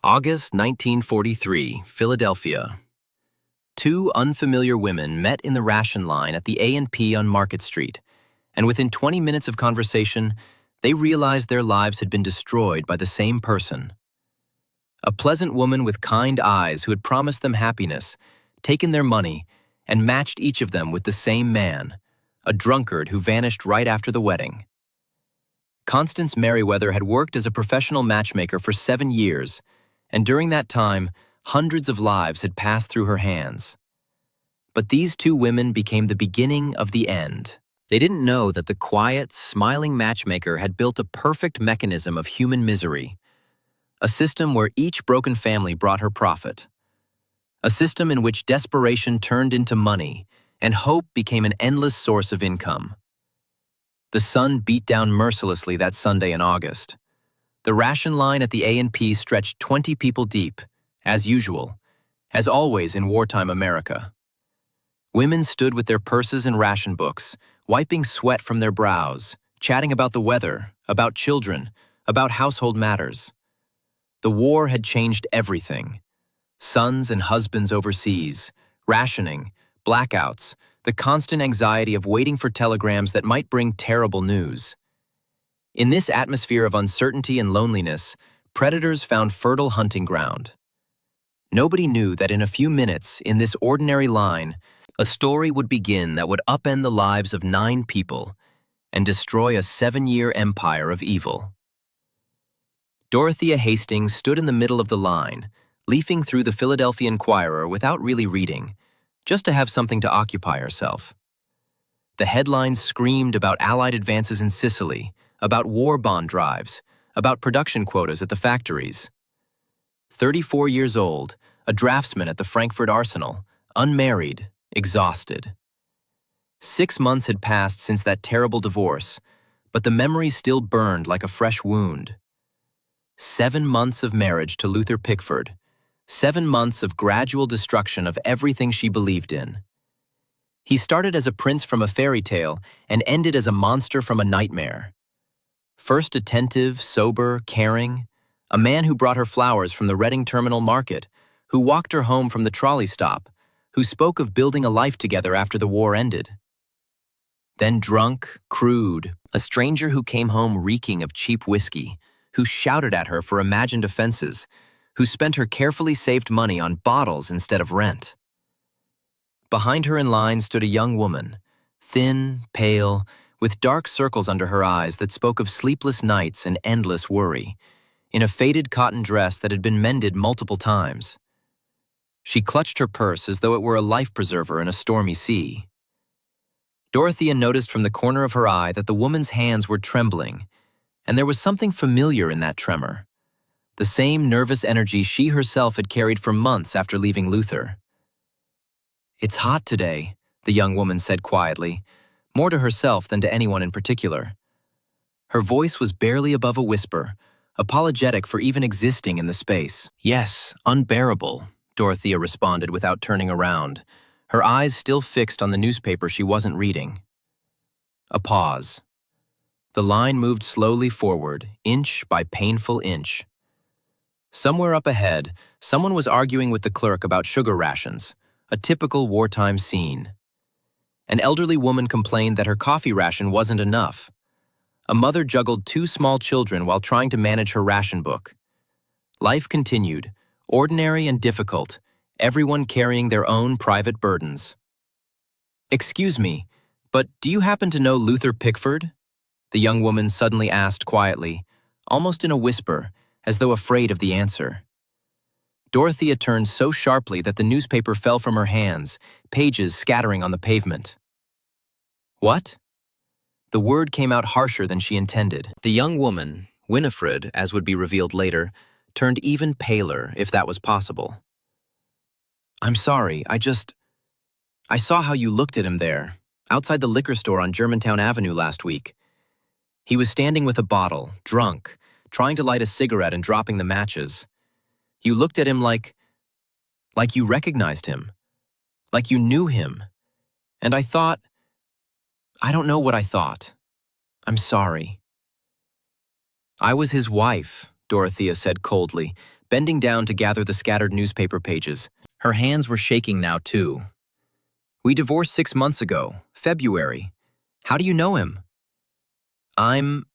August 1943, Philadelphia. Two unfamiliar women met in the ration line at the A&P on Market Street, and within 20 minutes of conversation, they realized their lives had been destroyed by the same person. A pleasant woman with kind eyes who had promised them happiness, taken their money, and matched each of them with the same man, a drunkard who vanished right after the wedding. Constance Merriweather had worked as a professional matchmaker for 7 years, and during that time, hundreds of lives had passed through her hands. But these two women became the beginning of the end. They didn't know that the quiet, smiling matchmaker had built a perfect mechanism of human misery, a system where each broken family brought her profit, a system in which desperation turned into money and hope became an endless source of income. The sun beat down mercilessly that Sunday in August. The ration line at the A&P stretched 20 people deep, as usual, as always in wartime America. Women stood with their purses and ration books, wiping sweat from their brows, chatting about the weather, about children, about household matters. The war had changed everything. Sons and husbands overseas, rationing, blackouts, the constant anxiety of waiting for telegrams that might bring terrible news. In this atmosphere of uncertainty and loneliness, predators found fertile hunting ground. Nobody knew that in a few minutes, in this ordinary line, a story would begin that would upend the lives of 9 people and destroy a 7-year empire of evil. Dorothea Hastings stood in the middle of the line, leafing through the Philadelphia Inquirer without really reading, just to have something to occupy herself. The headlines screamed about Allied advances in Sicily, about war bond drives, about production quotas at the factories. 34 years old, a draftsman at the Frankfurt Arsenal, unmarried, exhausted. 6 months had passed since that terrible divorce, but the memory still burned like a fresh wound. 7 months of marriage to Luther Pickford, 7 months of gradual destruction of everything she believed in. He started as a prince from a fairy tale and ended as a monster from a nightmare. First attentive, sober, caring, a man who brought her flowers from the Reading Terminal Market, who walked her home from the trolley stop, who spoke of building a life together after the war ended. Then drunk, crude, a stranger who came home reeking of cheap whiskey, who shouted at her for imagined offenses, who spent her carefully saved money on bottles instead of rent. Behind her in line stood a young woman, thin, pale, with dark circles under her eyes that spoke of sleepless nights and endless worry, in a faded cotton dress that had been mended multiple times. She clutched her purse as though it were a life preserver in a stormy sea. Dorothea noticed from the corner of her eye that the woman's hands were trembling, and there was something familiar in that tremor, the same nervous energy she herself had carried for months after leaving Luther. "It's hot today," the young woman said quietly, more to herself than to anyone in particular. Her voice was barely above a whisper, apologetic for even existing in the space. "Yes, unbearable," Dorothea responded without turning around, her eyes still fixed on the newspaper she wasn't reading. A pause. The line moved slowly forward, inch by painful inch. Somewhere up ahead, someone was arguing with the clerk about sugar rations, a typical wartime scene. An elderly woman complained that her coffee ration wasn't enough. A mother juggled 2 small children while trying to manage her ration book. Life continued, ordinary and difficult, everyone carrying their own private burdens. "Excuse me, but do you happen to know Luther Pickford?" the young woman suddenly asked quietly, almost in a whisper, as though afraid of the answer. Dorothea turned so sharply that the newspaper fell from her hands, pages scattering on the pavement. "What?" The word came out harsher than she intended. The young woman, Winifred, as would be revealed later, turned even paler, if that was possible. "I'm sorry, I saw how you looked at him there, outside the liquor store on Germantown Avenue last week. He was standing with a bottle, drunk, trying to light a cigarette and dropping the matches. You looked at him like you recognized him, like you knew him. And I don't know what I thought. I'm sorry." "I was his wife," Dorothea said coldly, bending down to gather the scattered newspaper pages. Her hands were shaking now, too. "We divorced 6 months ago, February. How do you know him?" I'm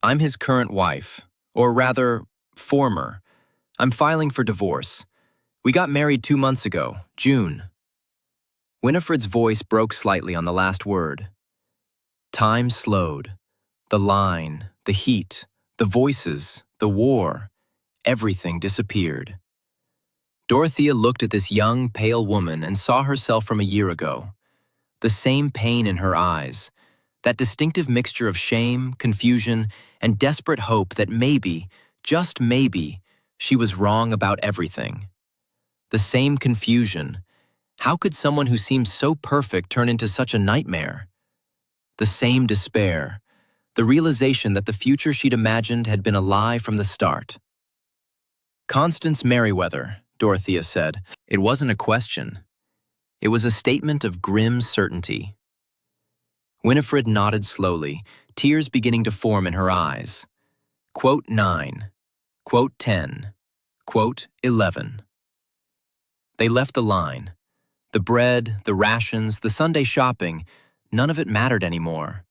his current wife, or rather, former. I'm filing for divorce. We got married 2 months ago, June." Winifred's voice broke slightly on the last word. Time slowed. The line, the heat, the voices, the war, everything disappeared. Dorothea looked at this young, pale woman and saw herself from a year ago. The same pain in her eyes, that distinctive mixture of shame, confusion, and desperate hope that maybe, just maybe, she was wrong about everything. The same confusion. How could someone who seemed so perfect turn into such a nightmare? The same despair, the realization that the future she'd imagined had been a lie from the start. "Constance Merriweather," Dorothea said. It wasn't a question. It was a statement of grim certainty. Winifred nodded slowly, tears beginning to form in her eyes. Quote 9. Quote 10. Quote 11. They left the line. The bread, the rations, the Sunday shopping, none of it mattered anymore.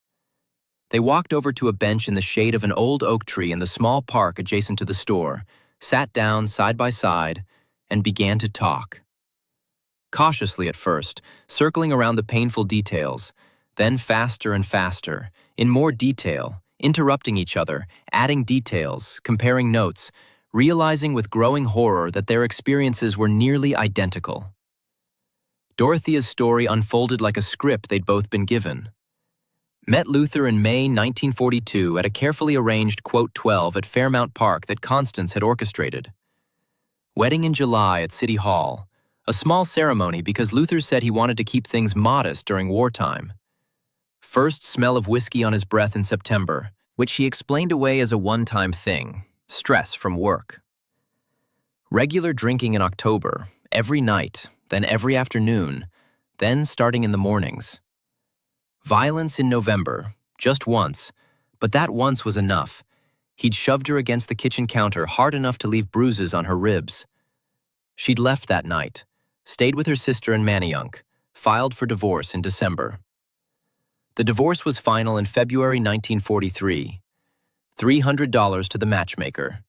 They walked over to a bench in the shade of an old oak tree in the small park adjacent to the store, sat down side by side, and began to talk. Cautiously at first, circling around the painful details, then faster and faster, in more detail, interrupting each other, adding details, comparing notes, realizing with growing horror that their experiences were nearly identical. Dorothea's story unfolded like a script they'd both been given. Met Luther in May 1942 at a carefully arranged Quote 12 at Fairmount Park that Constance had orchestrated. Wedding in July at City Hall, a small ceremony because Luther said he wanted to keep things modest during wartime. First smell of whiskey on his breath in September, which he explained away as a one-time thing, stress from work. Regular drinking in October, every night, then every afternoon, then starting in the mornings. Violence in November, just once, but that once was enough. He'd shoved her against the kitchen counter hard enough to leave bruises on her ribs. She'd left that night, stayed with her sister in Manayunk, filed for divorce in December. The divorce was final in February 1943. $300 to the matchmaker.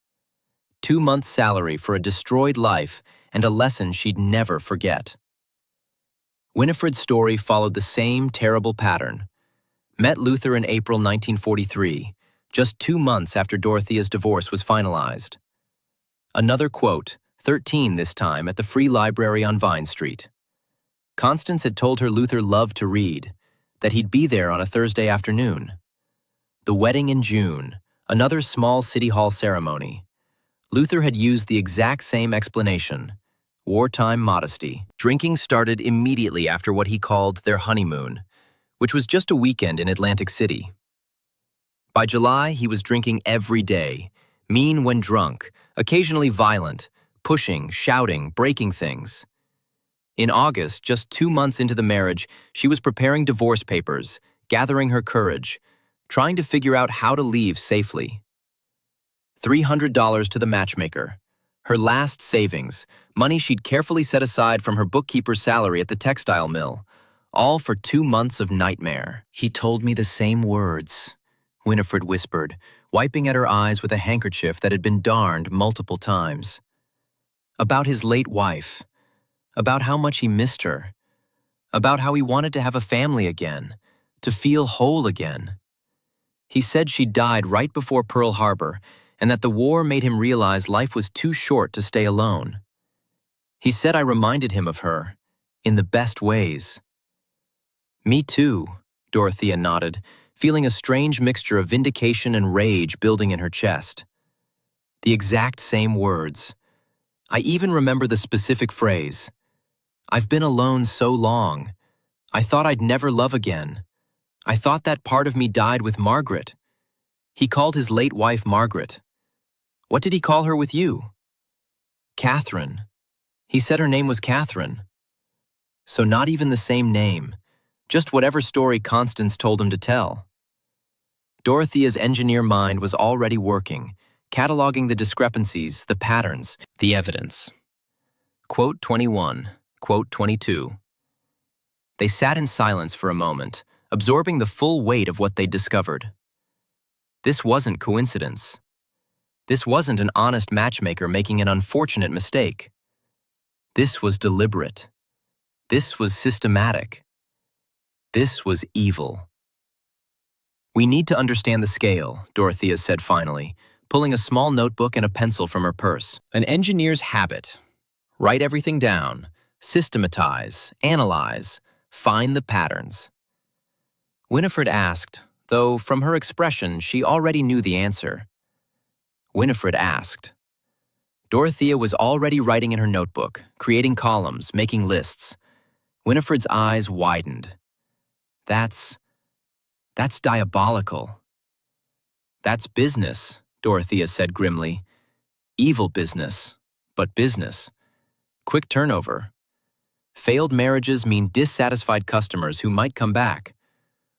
2 months' salary for a destroyed life and a lesson she'd never forget. Winifred's story followed the same terrible pattern. Met Luther in April 1943, just 2 months after Dorothea's divorce was finalized. Another quote, 13 this time, at the Free Library on Vine Street. Constance had told her Luther loved to read, that he'd be there on a Thursday afternoon. The wedding in June, another small City Hall ceremony. Luther had used the exact same explanation, wartime modesty. Drinking started immediately after what he called their honeymoon, which was just a weekend in Atlantic City. By July, he was drinking every day, mean when drunk, occasionally violent, pushing, shouting, breaking things. In August, just 2 months into the marriage, she was preparing divorce papers, gathering her courage, trying to figure out how to leave safely. $300 to the matchmaker, her last savings, money she'd carefully set aside from her bookkeeper's salary at the textile mill, all for 2 months of nightmare. "He told me the same words," Winifred whispered, wiping at her eyes with a handkerchief that had been darned multiple times. About his late wife, about how much he missed her, about how he wanted to have a family again, to feel whole again. He said she died right before Pearl Harbor, and that the war made him realize life was too short to stay alone. He said I reminded him of her, in the best ways. "Me too," Dorothea nodded, feeling a strange mixture of vindication and rage building in her chest. The exact same words. I even remember the specific phrase. "I've been alone so long. I thought I'd never love again. I thought that part of me died with Margaret." He called his late wife Margaret. What did he call her with you? Catherine. He said her name was Catherine. So not even the same name, just whatever story Constance told him to tell. Dorothea's engineer mind was already working, cataloging the discrepancies, the patterns, the evidence. Quote 21, quote 22. They sat in silence for a moment, absorbing the full weight of what they'd discovered. This wasn't coincidence. This wasn't an honest matchmaker making an unfortunate mistake. This was deliberate. This was systematic. This was evil. "We need to understand the scale," Dorothea said finally, pulling a small notebook and a pencil from her purse. "An engineer's habit. Write everything down, systematize, analyze, find the patterns." Winifred asked, though from her expression she already knew the answer. Winifred asked. Dorothea was already writing in her notebook, creating columns, making lists. Winifred's eyes widened. That's diabolical." "That's business," Dorothea said grimly. "Evil business, but business. Quick turnover. Failed marriages mean dissatisfied customers who might come back.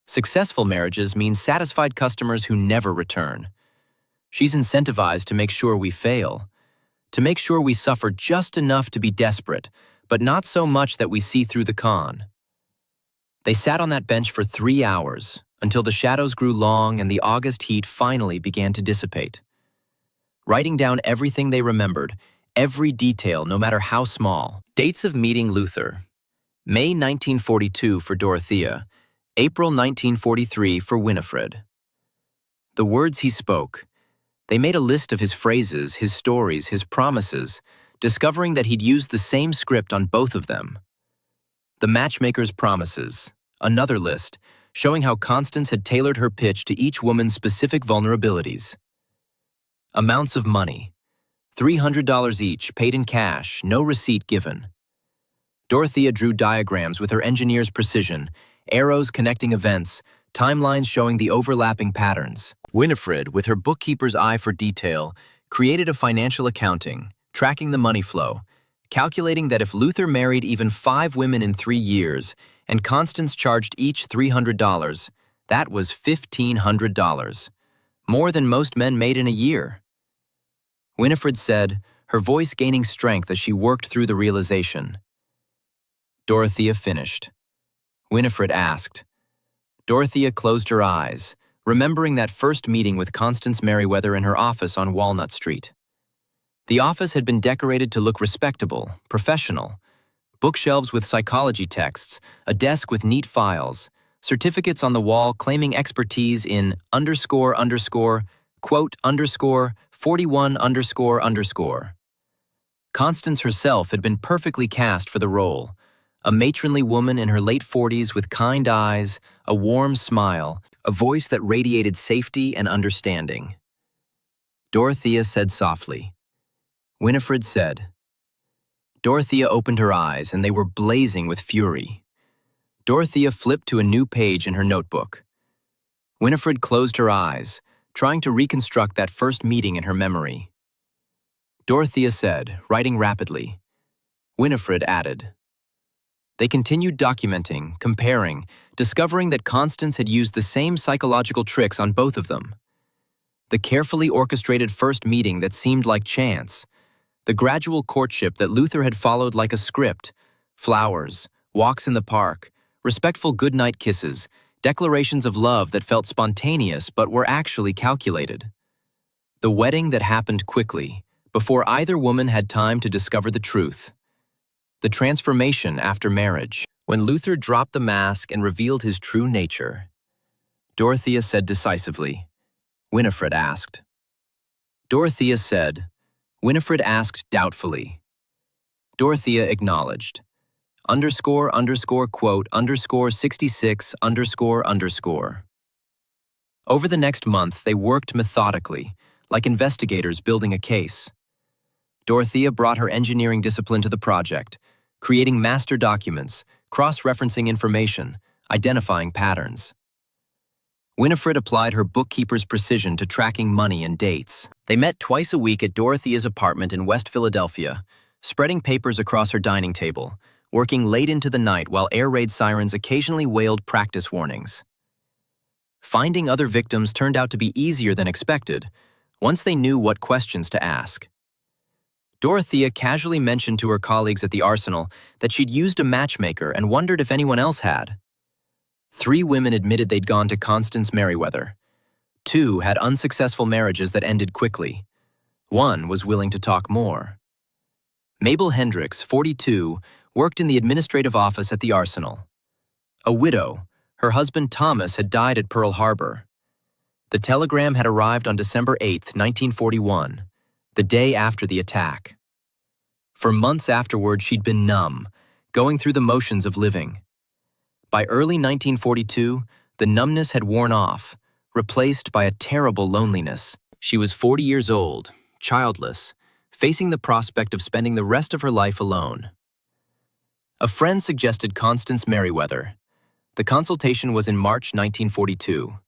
Successful marriages mean satisfied customers who never return. She's incentivized to make sure we fail, to make sure we suffer just enough to be desperate, but not so much that we see through the con." They sat on that bench for 3 hours, until the shadows grew long and the August heat finally began to dissipate. Writing down everything they remembered, every detail, no matter how small. Dates of meeting Luther. May 1942 for Dorothea, April 1943 for Winifred. The words he spoke. They made a list of his phrases, his stories, his promises, discovering that he'd used the same script on both of them. The matchmaker's promises. Another list, showing how Constance had tailored her pitch to each woman's specific vulnerabilities. Amounts of money. $300 each, paid in cash, no receipt given. Dorothea drew diagrams with her engineer's precision, arrows connecting events, timelines showing the overlapping patterns. Winifred, with her bookkeeper's eye for detail, created a financial accounting, tracking the money flow, calculating that if Luther married even 5 women in 3 years, and Constance charged each $300, that was $1,500, more than most men made in a year. Winifred said, her voice gaining strength as she worked through the realization. Dorothea finished. Winifred asked. Dorothea closed her eyes, remembering that first meeting with Constance Merriweather in her office on Walnut Street. The office had been decorated to look respectable, professional. Bookshelves with psychology texts, a desk with neat files, certificates on the wall claiming expertise in quote 41 __. Constance herself had been perfectly cast for the role, a matronly woman in her late 40s with kind eyes, a warm smile, a voice that radiated safety and understanding. Dorothea said softly. Winifred said. Dorothea opened her eyes, and they were blazing with fury. Dorothea flipped to a new page in her notebook. Winifred closed her eyes, trying to reconstruct that first meeting in her memory. Dorothea said, writing rapidly. Winifred added. They continued documenting, comparing, discovering that Constance had used the same psychological tricks on both of them. The carefully orchestrated first meeting that seemed like chance, the gradual courtship that Luther had followed like a script, flowers, walks in the park, respectful goodnight kisses, declarations of love that felt spontaneous but were actually calculated. The wedding that happened quickly, before either woman had time to discover the truth. The transformation after marriage, when Luther dropped the mask and revealed his true nature. Dorothea said decisively. Winifred asked. Dorothea said. Winifred asked doubtfully. Dorothea acknowledged. Quote 66 __. Over the next month, they worked methodically, like investigators building a case. Dorothea brought her engineering discipline to the project, creating master documents, cross-referencing information, identifying patterns. Winifred applied her bookkeeper's precision to tracking money and dates. They met twice a week at Dorothea's apartment in West Philadelphia, spreading papers across her dining table, working late into the night while air raid sirens occasionally wailed practice warnings. Finding other victims turned out to be easier than expected. once they knew what questions to ask. Dorothea casually mentioned to her colleagues at the arsenal that she'd used a matchmaker and wondered if anyone else had. 3 women admitted they'd gone to Constance Merriweather. 2 had unsuccessful marriages that ended quickly. 1 was willing to talk more. Mabel Hendricks, 42, worked in the administrative office at the arsenal. A widow, her husband Thomas had died at Pearl Harbor. The telegram had arrived on December 8, 1941, the day after the attack. For months afterward, she'd been numb, going through the motions of living. By early 1942, the numbness had worn off, replaced by a terrible loneliness. She was 40 years old, childless, facing the prospect of spending the rest of her life alone. A friend suggested Constance Merriweather. The consultation was in March 1942.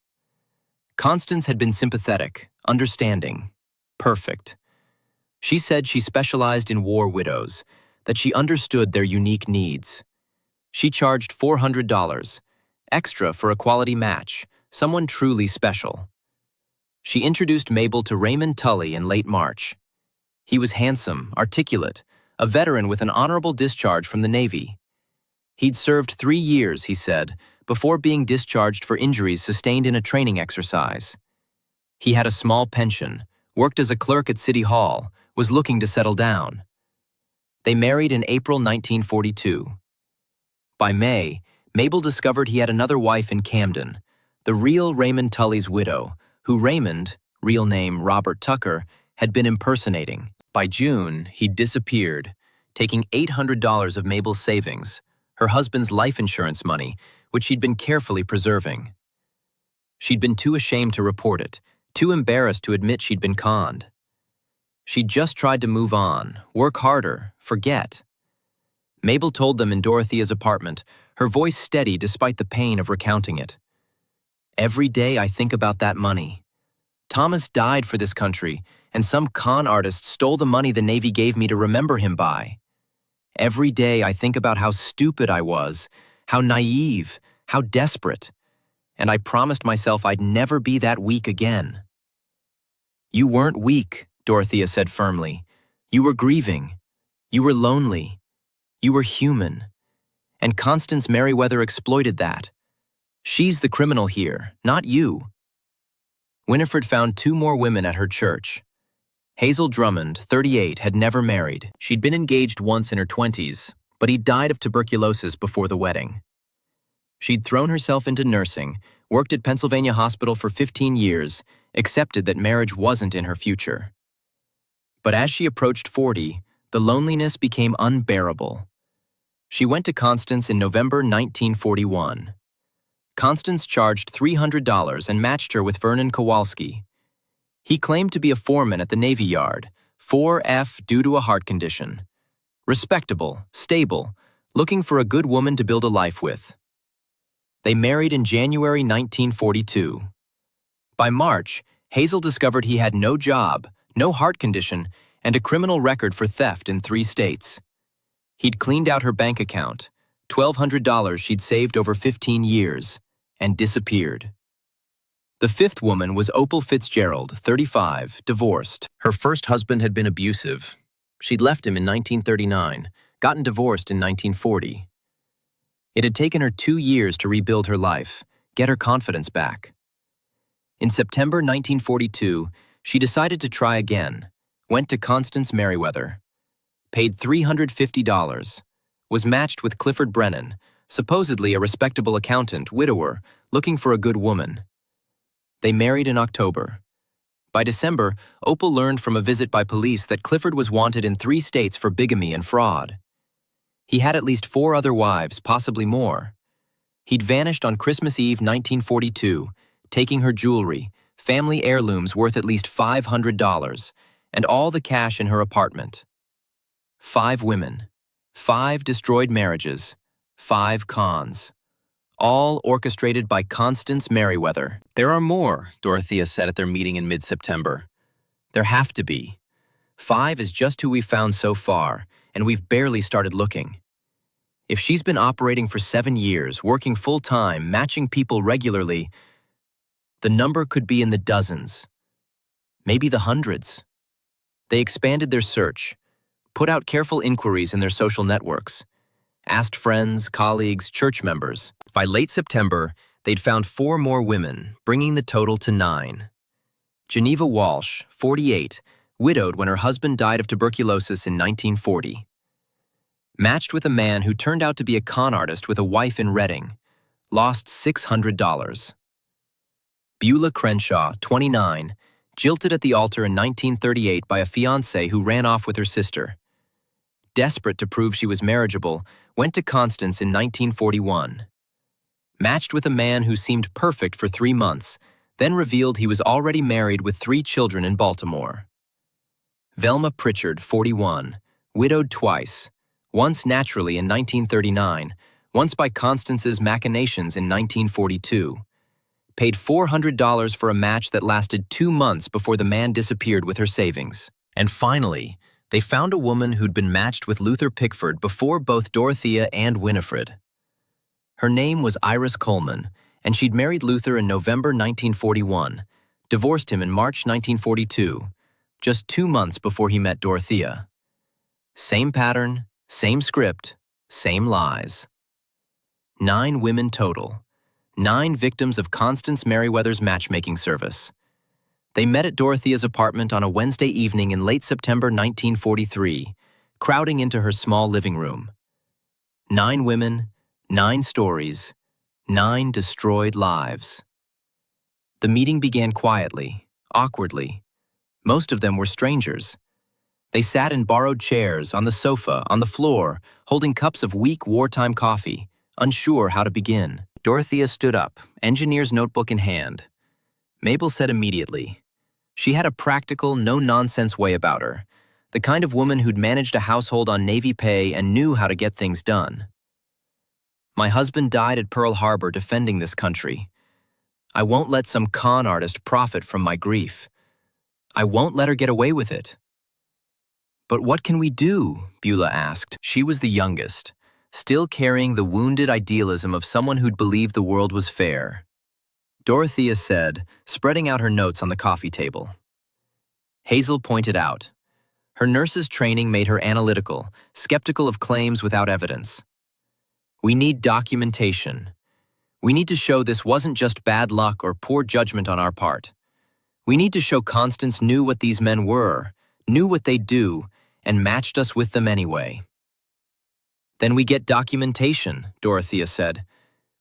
Constance had been sympathetic, understanding, perfect. She said she specialized in war widows, that she understood their unique needs. She charged $400, extra for a quality match, someone truly special. She introduced Mabel to Raymond Tully in late March. He was handsome, articulate, a veteran with an honorable discharge from the Navy. He'd served 3 years, he said, before being discharged for injuries sustained in a training exercise. He had a small pension, worked as a clerk at City Hall, was looking to settle down. They married in April 1942. By May, Mabel discovered he had another wife in Camden, the real Raymond Tully's widow, who Raymond, real name Robert Tucker, had been impersonating. By June, he'd disappeared, taking $800 of Mabel's savings, her husband's life insurance money, which she'd been carefully preserving. She'd been too ashamed to report it, too embarrassed to admit she'd been conned. She'd just tried to move on, work harder, forget. Mabel told them in Dorothea's apartment, her voice steady despite the pain of recounting it. Every day I think about that money. Thomas died for this country, and some con artist stole the money the Navy gave me to remember him by. Every day I think about how stupid I was, how naive, how desperate, and I promised myself I'd never be that weak again. You weren't weak, Dorothea said firmly. You were grieving. You were lonely. You were human. And Constance Merriweather exploited that. She's the criminal here, not you. Winifred found 2 more women at her church. Hazel Drummond, 38, had never married. She'd been engaged once in her 20s, but he died of tuberculosis before the wedding. She'd thrown herself into nursing, worked at Pennsylvania Hospital for 15 years, accepted that marriage wasn't in her future. But as she approached 40, the loneliness became unbearable. She went to Constance in November 1941. Constance charged $300 and matched her with Vernon Kowalski. He claimed to be a foreman at the Navy Yard, 4F due to a heart condition. Respectable, stable, looking for a good woman to build a life with. They married in January 1942. By March, Hazel discovered he had no job, no heart condition, and a criminal record for theft in 3 states. He'd cleaned out her bank account, $1,200 she'd saved over 15 years, and disappeared. The 5th woman was Opal Fitzgerald, 35, divorced. Her first husband had been abusive. She'd left him in 1939, gotten divorced in 1940. It had taken her 2 years to rebuild her life, get her confidence back. In September 1942, she decided to try again, went to Constance Merriweather, paid $350, was matched with Clifford Brennan, supposedly a respectable accountant, widower, looking for a good woman. They married in October. By December, Opal learned from a visit by police that Clifford was wanted in 3 states for bigamy and fraud. He had at least 4 other wives, possibly more. He'd vanished on Christmas Eve 1942, taking her jewelry, family heirlooms worth at least $500, and all the cash in her apartment. 5 women, 5 destroyed marriages, 5 cons. All orchestrated by Constance Merriweather. There are more, Dorothea said at their meeting in mid-September. There have to be. 5 is just who we've found so far, and we've barely started looking. If she's been operating for 7 years, working full-time, matching people regularly, the number could be in the dozens. maybe the hundreds. They expanded their search, put out careful inquiries in their social networks, asked friends, colleagues, church members. By late September, they'd found 4 more women, bringing the total to 9. Geneva Walsh, 48, widowed when her husband died of tuberculosis in 1940. Matched with a man who turned out to be a con artist with a wife in Reading, lost $600. Beulah Crenshaw, 29, jilted at the altar in 1938 by a fiancé who ran off with her sister. Desperate to prove she was marriageable, went to Constance in 1941. Matched with a man who seemed perfect for 3 months, then revealed he was already married with 3 children in Baltimore. Velma Pritchard, 41, widowed twice, once naturally in 1939, once by Constance's machinations in 1942. Paid $400 for a match that lasted 2 months before the man disappeared with her savings. And finally, they found a woman who'd been matched with Luther Pickford before both Dorothea and Winifred. Her name was Iris Coleman, and she'd married Luther in November 1941, divorced him in March 1942, just 2 months before he met Dorothea. Same pattern, same script, same lies. 9 women total. 9 victims of Constance Merriweather's matchmaking service. They met at Dorothea's apartment on a Wednesday evening in late September 1943, crowding into her small living room. 9 women, 9 stories, 9 destroyed lives. The meeting began quietly, awkwardly. Most of them were strangers. They sat in borrowed chairs, on the sofa, on the floor, holding cups of weak wartime coffee, unsure how to begin. Dorothea stood up, engineer's notebook in hand. Mabel said immediately. She had a practical, no-nonsense way about her, the kind of woman who'd managed a household on Navy pay and knew how to get things done. My husband died at Pearl Harbor defending this country. I won't let some con artist profit from my grief. I won't let her get away with it. But what can we do? Beulah asked. She was the youngest, still carrying the wounded idealism of someone who'd believed the world was fair. Dorothea said, spreading out her notes on the coffee table. Hazel pointed out. Her nurse's training made her analytical, skeptical of claims without evidence. We need documentation. We need to show this wasn't just bad luck or poor judgment on our part. We need to show Constance knew what these men were, knew what they'd do, and matched us with them anyway. Then we get documentation, Dorothea said.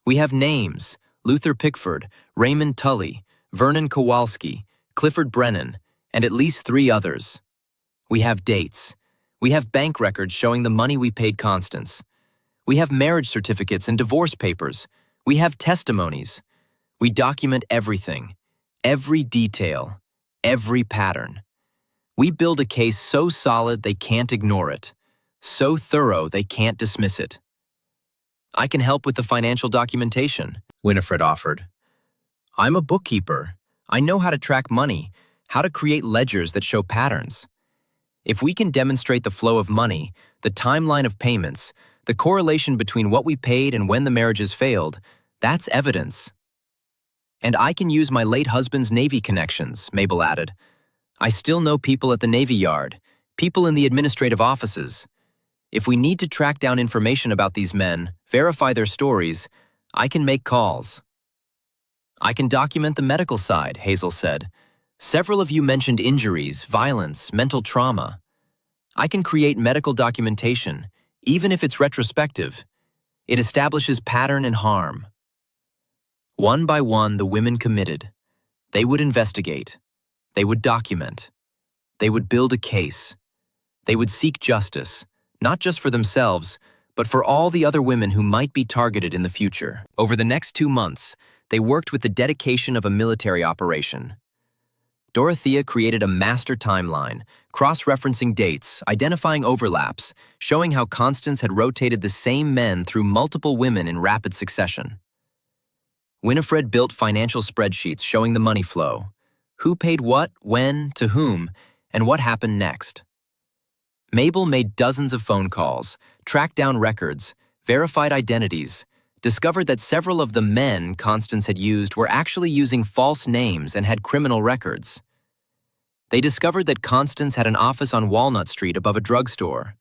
We have names, Luther Pickford, Raymond Tully, Vernon Kowalski, Clifford Brennan, and at least 3 others. We have dates. We have bank records showing the money we paid Constance. We have marriage certificates and divorce papers. We have testimonies. We document everything, every detail, every pattern. We build a case so solid they can't ignore it, so thorough they can't dismiss it. I can help with the financial documentation, Winifred offered. I'm a bookkeeper. I know how to track money, how to create ledgers that show patterns. If we can demonstrate the flow of money, the timeline of payments, the correlation between what we paid and when the marriages failed, that's evidence. And I can use my late husband's Navy connections, Mabel added. I still know people at the Navy Yard, people in the administrative offices. If we need to track down information about these men, verify their stories, I can make calls. I can document the medical side, Hazel said. Several of you mentioned injuries, violence, mental trauma. I can create medical documentation, even if it's retrospective. It establishes pattern and harm. One by one, the women committed. They would investigate. They would document. They would build a case. They would seek justice, not just for themselves, but for all the other women who might be targeted in the future. Over the next 2 months, they worked with the dedication of a military operation. Dorothea created a master timeline, cross-referencing dates, identifying overlaps, showing how Constance had rotated the same men through multiple women in rapid succession. Winifred built financial spreadsheets showing the money flow, who paid what, when, to whom, and what happened next. Mabel made dozens of phone calls, tracked down records, verified identities, discovered that several of the men Constance had used were actually using false names and had criminal records. They discovered that Constance had an office on Walnut Street above a drugstore,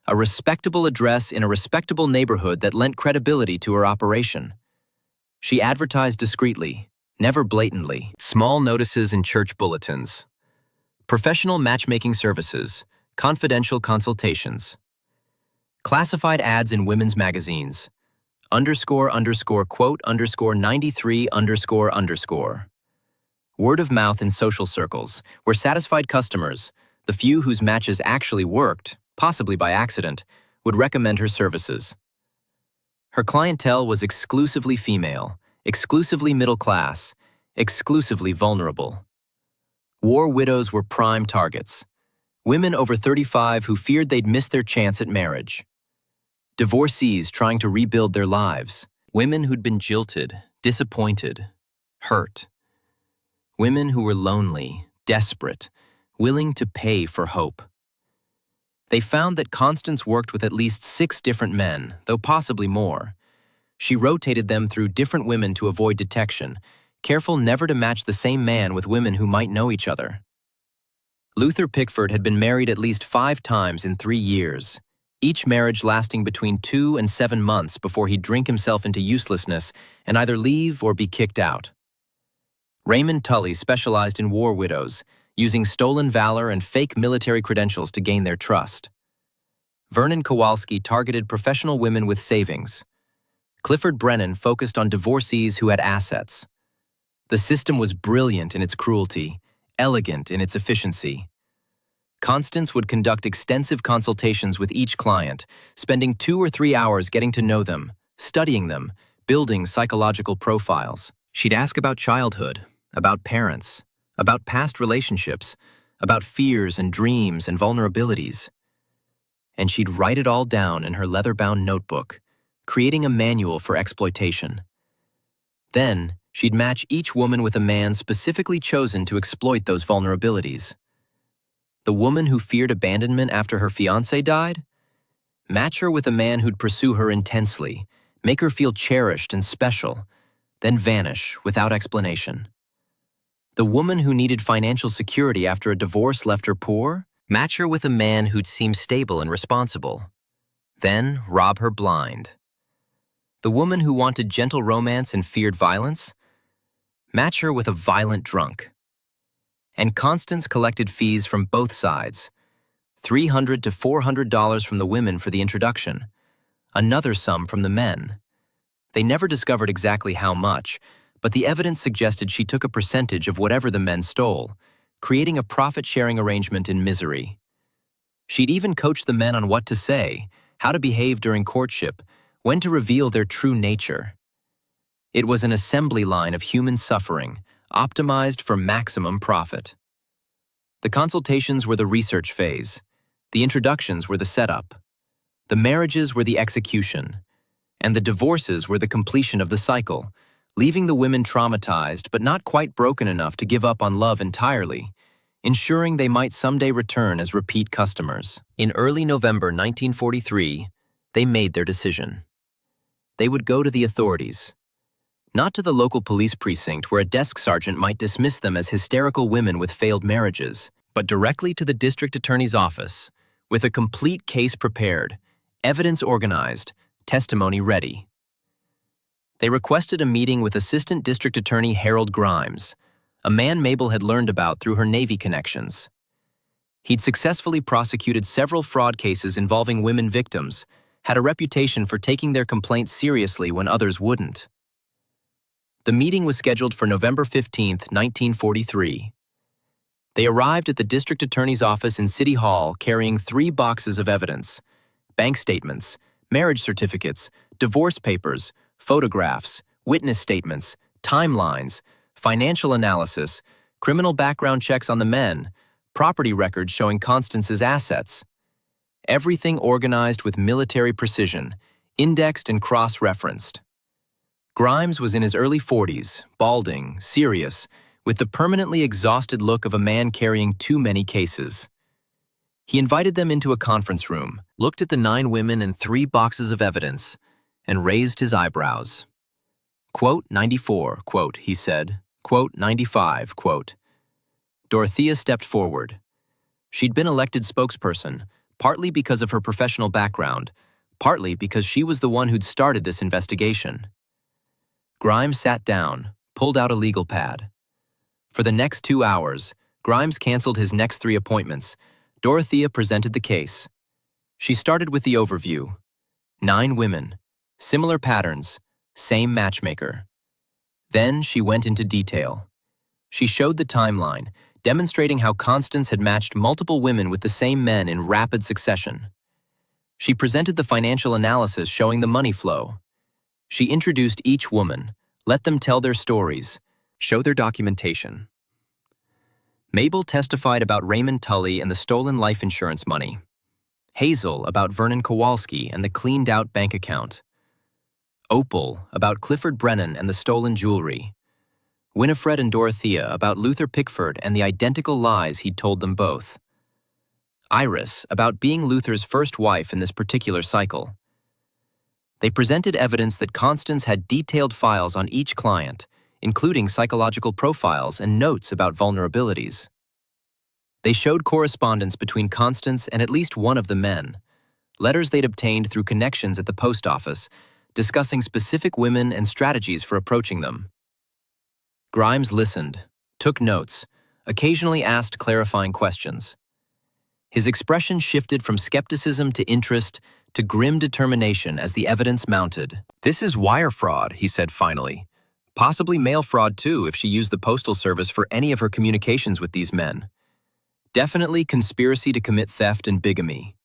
a respectable address in a respectable neighborhood that lent credibility to her operation. She advertised discreetly, never blatantly. Small notices in church bulletins. Professional matchmaking services, confidential consultations. Classified ads in women's magazines. __quote _93 __. Word of mouth in social circles, where satisfied customers, the few whose matches actually worked, possibly by accident, would recommend her services. Her clientele was exclusively female, exclusively middle class, exclusively vulnerable. War widows were prime targets. Women over 35 who feared they'd miss their chance at marriage. Divorcees trying to rebuild their lives. Women who'd been jilted, disappointed, hurt. Women who were lonely, desperate, willing to pay for hope. They found that Constance worked with at least 6 different men, though possibly more. She rotated them through different women to avoid detection, careful never to match the same man with women who might know each other. Luther Pickford had been married at least 5 times in 3 years, each marriage lasting between 2 and 7 months before he'd drink himself into uselessness and either leave or be kicked out. Raymond Tully specialized in war widows, using stolen valor and fake military credentials to gain their trust. Vernon Kowalski targeted professional women with savings. Clifford Brennan focused on divorcees who had assets. The system was brilliant in its cruelty, elegant in its efficiency. Constance would conduct extensive consultations with each client, spending 2 or 3 hours getting to know them, studying them, building psychological profiles. She'd ask about childhood, about parents, about past relationships, about fears and dreams and vulnerabilities. And she'd write it all down in her leather-bound notebook, creating a manual for exploitation. Then, she'd match each woman with a man specifically chosen to exploit those vulnerabilities. The woman who feared abandonment after her fiancé died? Match her with a man who'd pursue her intensely, make her feel cherished and special, then vanish without explanation. The woman who needed financial security after a divorce left her poor? Match her with a man who'd seem stable and responsible, then rob her blind. The woman who wanted gentle romance and feared violence? Match her with a violent drunk. And Constance collected fees from both sides, $300 to $400 from the women for the introduction, another sum from the men. They never discovered exactly how much, but the evidence suggested she took a percentage of whatever the men stole, creating a profit-sharing arrangement in misery. She'd even coached the men on what to say, how to behave during courtship, when to reveal their true nature. It was an assembly line of human suffering, optimized for maximum profit. The consultations were the research phase. The introductions were the setup. The marriages were the execution. And the divorces were the completion of the cycle, leaving the women traumatized but not quite broken enough to give up on love entirely, ensuring they might someday return as repeat customers. In early November 1943, they made their decision. They would go to the authorities. Not to the local police precinct where a desk sergeant might dismiss them as hysterical women with failed marriages, but directly to the district attorney's office, with a complete case prepared, evidence organized, testimony ready. They requested a meeting with Assistant District Attorney Harold Grimes, a man Mabel had learned about through her Navy connections. He'd successfully prosecuted several fraud cases involving women victims, had a reputation for taking their complaints seriously when others wouldn't. The meeting was scheduled for November 15, 1943. They arrived at the district attorney's office in City Hall carrying 3 boxes of evidence: bank statements, marriage certificates, divorce papers, photographs, witness statements, timelines, financial analysis, criminal background checks on the men, property records showing Constance's assets. Everything organized with military precision, indexed and cross-referenced. Grimes was in his early 40s, balding, serious, with the permanently exhausted look of a man carrying too many cases. He invited them into a conference room, looked at the 9 women and 3 boxes of evidence, and raised his eyebrows. Quote 94, quote, he said, quote 95, quote. Dorothea stepped forward. She'd been elected spokesperson, partly because of her professional background, partly because she was the one who'd started this investigation. Grimes sat down, pulled out a legal pad. For the next 2 hours, Grimes canceled his next 3 appointments. Dorothea presented the case. She started with the overview. 9 women, similar patterns, same matchmaker. Then she went into detail. She showed the timeline, demonstrating how Constance had matched multiple women with the same men in rapid succession. She presented the financial analysis showing the money flow. She introduced each woman, let them tell their stories, show their documentation. Mabel testified about Raymond Tully and the stolen life insurance money. Hazel about Vernon Kowalski and the cleaned-out bank account. Opal about Clifford Brennan and the stolen jewelry. Winifred and Dorothea about Luther Pickford and the identical lies he'd told them both. Iris about being Luther's first wife in this particular cycle. They presented evidence that Constance had detailed files on each client, including psychological profiles and notes about vulnerabilities. They showed correspondence between Constance and at least one of the men, letters they'd obtained through connections at the post office, discussing specific women and strategies for approaching them. Grimes listened, took notes, occasionally asked clarifying questions. His expression shifted from skepticism to interest to grim determination as the evidence mounted. "This is wire fraud," he said finally. "Possibly mail fraud too if she used the postal service for any of her communications with these men. Definitely conspiracy to commit theft and bigamy.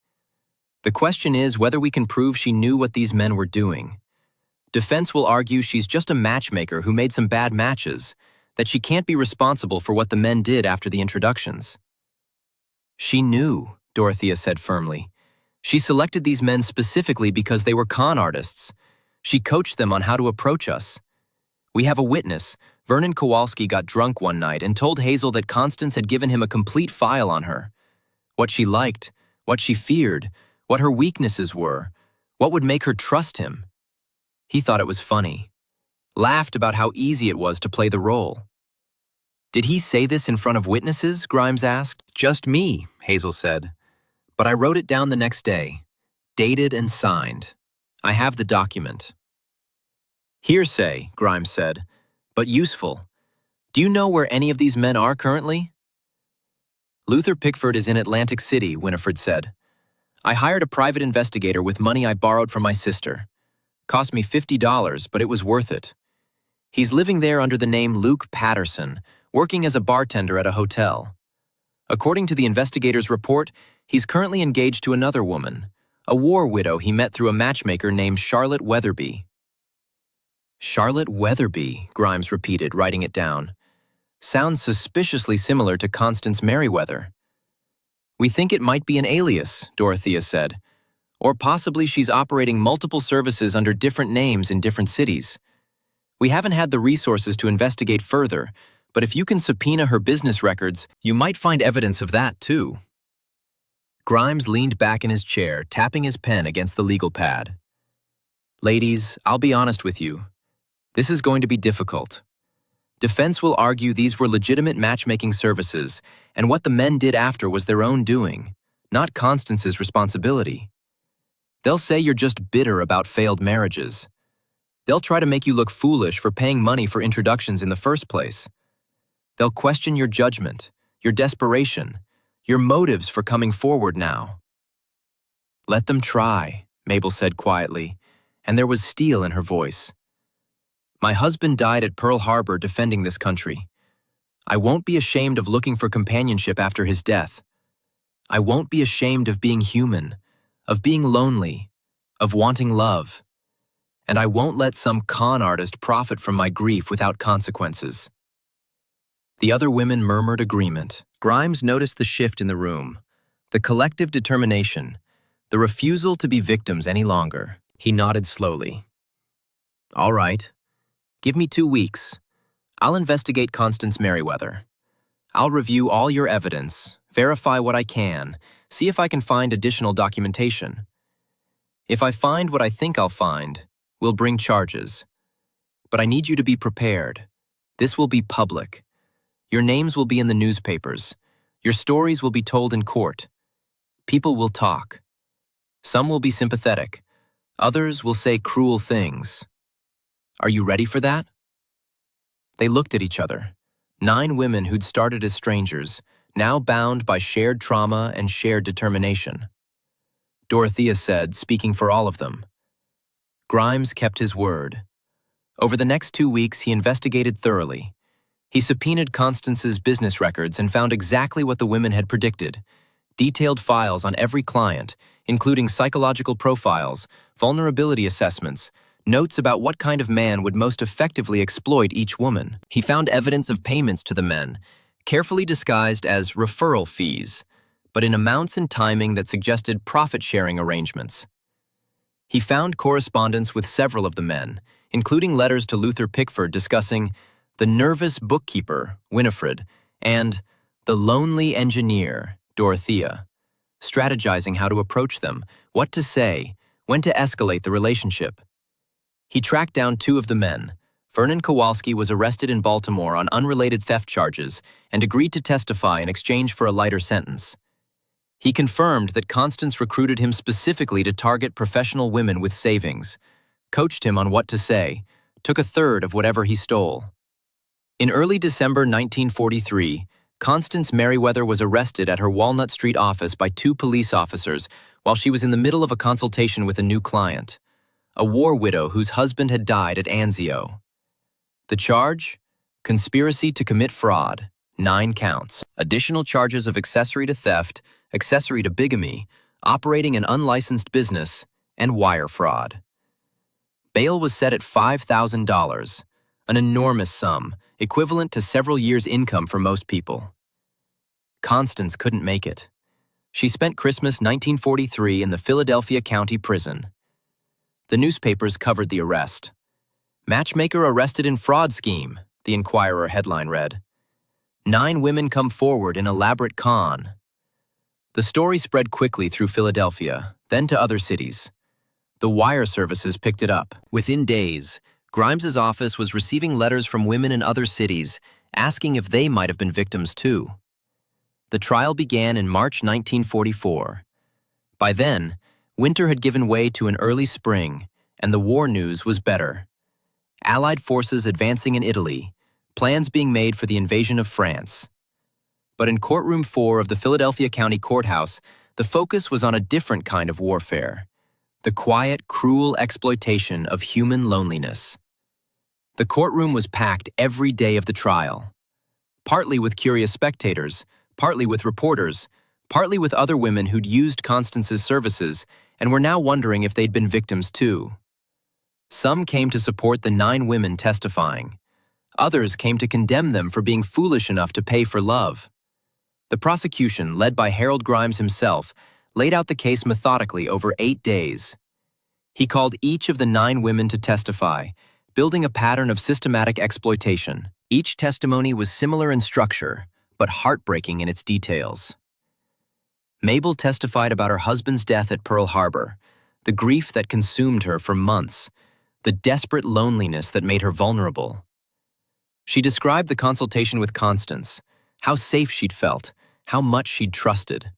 The question is whether we can prove she knew what these men were doing. Defense will argue she's just a matchmaker who made some bad matches, that she can't be responsible for what the men did after the introductions." "She knew," Dorothea said firmly. "She selected these men specifically because they were con artists. She coached them on how to approach us. We have a witness. Vernon Kowalski got drunk one night and told Hazel that Constance had given him a complete file on her. What she liked, what she feared, what her weaknesses were, what would make her trust him. He thought it was funny. Laughed about how easy it was to play the role." "Did he say this in front of witnesses?" Grimes asked. "Just me," Hazel said. "But I wrote it down the next day, dated and signed. I have the document." "Hearsay," Grimes said, "but useful. Do you know where any of these men are currently?" "Luther Pickford is in Atlantic City," Winifred said. "I hired a private investigator with money I borrowed from my sister. Cost me $50, but it was worth it. He's living there under the name Luke Patterson, working as a bartender at a hotel. According to the investigator's report, he's currently engaged to another woman, a war widow he met through a matchmaker named Charlotte Weatherby." "Charlotte Weatherby," Grimes repeated, writing it down. "Sounds suspiciously similar to Constance Merriweather." "We think it might be an alias," Dorothea said. "Or possibly she's operating multiple services under different names in different cities. We haven't had the resources to investigate further, but if you can subpoena her business records, you might find evidence of that too." Grimes leaned back in his chair, tapping his pen against the legal pad. "Ladies, I'll be honest with you. This is going to be difficult. Defense will argue these were legitimate matchmaking services, and what the men did after was their own doing, not Constance's responsibility. They'll say you're just bitter about failed marriages. They'll try to make you look foolish for paying money for introductions in the first place. They'll question your judgment, your desperation, your motives for coming forward now." "Let them try," Mabel said quietly, and there was steel in her voice. "My husband died at Pearl Harbor defending this country. I won't be ashamed of looking for companionship after his death. I won't be ashamed of being human, of being lonely, of wanting love. And I won't let some con artist profit from my grief without consequences." The other women murmured agreement. Grimes noticed the shift in the room, the collective determination, the refusal to be victims any longer. He nodded slowly. "All right. Give me 2 weeks. I'll investigate Constance Merriweather. I'll review all your evidence, verify what I can, see if I can find additional documentation. If I find what I think I'll find, we'll bring charges. But I need you to be prepared. This will be public. Your names will be in the newspapers. Your stories will be told in court. People will talk. Some will be sympathetic. Others will say cruel things. Are you ready for that? They looked at each other. 9 women who'd started as strangers, now bound by shared trauma and shared determination. Dorothea said, speaking for all of them. Grimes kept his word. Over the next 2 weeks, he investigated thoroughly. He subpoenaed Constance's business records and found exactly what the women had predicted. Detailed files on every client, including psychological profiles, vulnerability assessments, notes about what kind of man would most effectively exploit each woman. He found evidence of payments to the men, carefully disguised as referral fees, but in amounts and timing that suggested profit-sharing arrangements. He found correspondence with several of the men, including letters to Luther Pickford discussing the nervous bookkeeper, Winifred, and the lonely engineer, Dorothea, strategizing how to approach them, what to say, when to escalate the relationship. He tracked down 2 of the men. Vernon Kowalski was arrested in Baltimore on unrelated theft charges and agreed to testify in exchange for a lighter sentence. He confirmed that Constance recruited him specifically to target professional women with savings, coached him on what to say, took a third of whatever he stole. In early December 1943, Constance Merriweather was arrested at her Walnut Street office by 2 police officers while she was in the middle of a consultation with a new client, a war widow whose husband had died at Anzio. The charge? Conspiracy to commit fraud, 9 counts. Additional charges of accessory to theft, accessory to bigamy, operating an unlicensed business, and wire fraud. Bail was set at $5,000, an enormous sum, equivalent to several years' income for most people. Constance couldn't make it. She spent Christmas 1943 in the Philadelphia County Prison. The newspapers covered the arrest. Matchmaker arrested in fraud scheme, the Inquirer headline read. 9 women come forward in elaborate con. The story spread quickly through Philadelphia, then to other cities. The wire services picked it up. Within days, Grimes's office was receiving letters from women in other cities asking if they might have been victims too. The trial began in March 1944. By then, winter had given way to an early spring, and the war news was better. Allied forces advancing in Italy, plans being made for the invasion of France. But in Courtroom 4 of the Philadelphia County Courthouse, the focus was on a different kind of warfare. The quiet, cruel exploitation of human loneliness. The courtroom was packed every day of the trial, partly with curious spectators, partly with reporters, partly with other women who'd used Constance's services and were now wondering if they'd been victims too. Some came to support the 9 women testifying. Others came to condemn them for being foolish enough to pay for love. The prosecution, led by Harold Grimes himself, laid out the case methodically over 8 days. He called each of the 9 women to testify, building a pattern of systematic exploitation. Each testimony was similar in structure, but heartbreaking in its details. Mabel testified about her husband's death at Pearl Harbor, the grief that consumed her for months, the desperate loneliness that made her vulnerable. She described the consultation with Constance, how safe she'd felt, how much she'd trusted.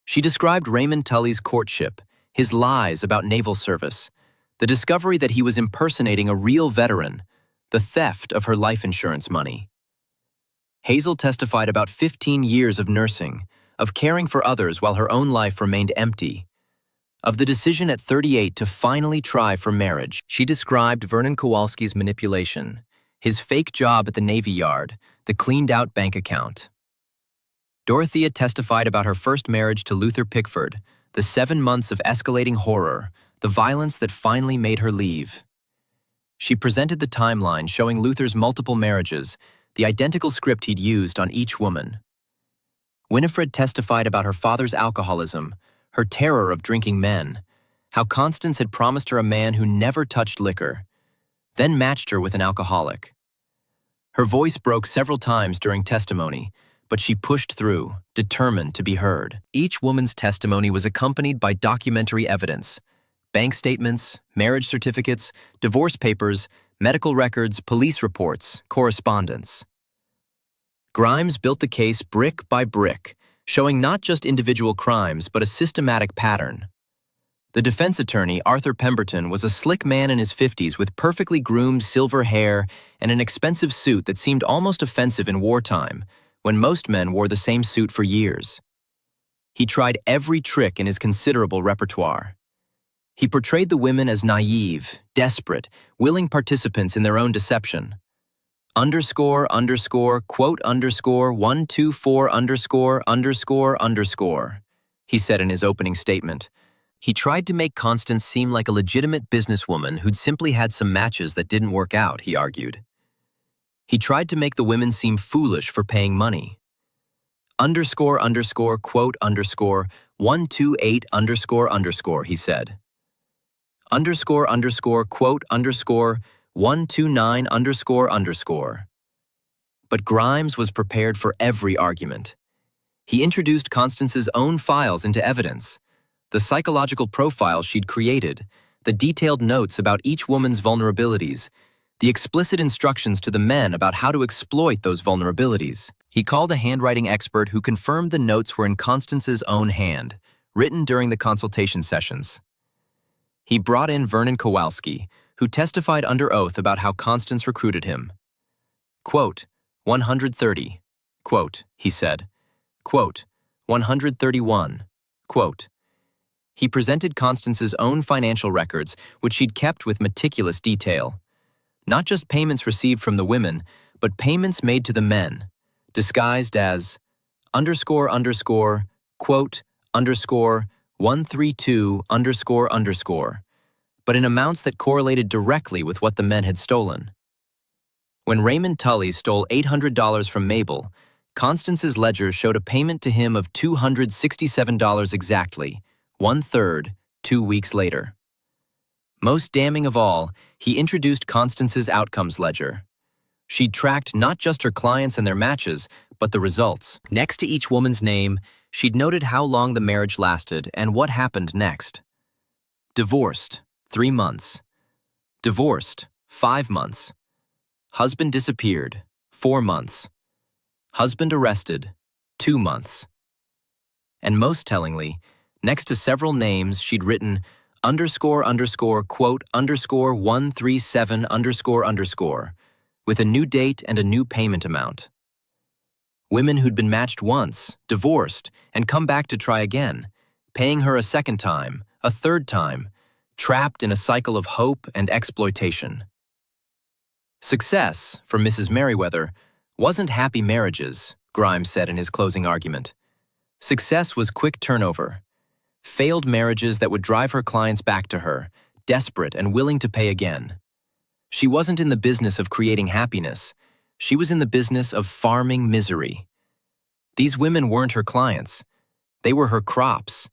She described Raymond Tully's courtship, his lies about naval service, the discovery that he was impersonating a real veteran, the theft of her life insurance money. Hazel testified about 15 years of nursing, of caring for others while her own life remained empty, of the decision at 38 to finally try for marriage. She described Vernon Kowalski's manipulation, his fake job at the Navy Yard, the cleaned-out bank account. Dorothea testified about her first marriage to Luther Pickford, the 7 months of escalating horror, the violence that finally made her leave. She presented the timeline showing Luther's multiple marriages, the identical script he'd used on each woman. Winifred testified about her father's alcoholism, her terror of drinking men, how Constance had promised her a man who never touched liquor, then matched her with an alcoholic. Her voice broke several times during testimony, but she pushed through, determined to be heard. Each woman's testimony was accompanied by documentary evidence: bank statements, marriage certificates, divorce papers, medical records, police reports, correspondence. Grimes built the case brick by brick, showing not just individual crimes but a systematic pattern. The defense attorney, Arthur Pemberton, was a slick man in his 50s with perfectly groomed silver hair and an expensive suit that seemed almost offensive in wartime, when most men wore the same suit for years. He tried every trick in his considerable repertoire. He portrayed the women as naive, desperate, willing participants in their own deception. Quote 124 he said in his opening statement. He tried to make Constance seem like a legitimate businesswoman who'd simply had some matches that didn't work out, he argued. He tried to make the women seem foolish for paying money. Quote 128 he said. Quote 129 But Grimes was prepared for every argument. He introduced Constance's own files into evidence, the psychological profile she'd created, the detailed notes about each woman's vulnerabilities, the explicit instructions to the men about how to exploit those vulnerabilities. He called a handwriting expert who confirmed the notes were in Constance's own hand, written during the consultation sessions. He brought in Vernon Kowalski, who testified under oath about how Constance recruited him. Quote 130, quote, he said. Quote 131, quote. He presented Constance's own financial records, which she'd kept with meticulous detail. Not just payments received from the women, but payments made to the men, disguised as quote 132 but in amounts that correlated directly with what the men had stolen. When Raymond Tully stole $800 from Mabel, Constance's ledger showed a payment to him of $267 exactly, 1/3, 2 weeks later. Most damning of all, he introduced Constance's outcomes ledger. She'd tracked not just her clients and their matches, but the results. Next to each woman's name, she'd noted how long the marriage lasted and what happened next. Divorced, 3 months. Divorced, 5 months. Husband disappeared, 4 months. Husband arrested, 2 months. And most tellingly, next to several names, she'd written quote 137 with a new date and a new payment amount. Women who'd been matched once, divorced, and come back to try again, paying her a second time, a third time, trapped in a cycle of hope and exploitation. Success, for Mrs. Merriweather, wasn't happy marriages, Grimes said in his closing argument. Success was quick turnover. Failed marriages that would drive her clients back to her, desperate and willing to pay again. She wasn't in the business of creating happiness. She was in the business of farming misery. These women weren't her clients. They were her crops,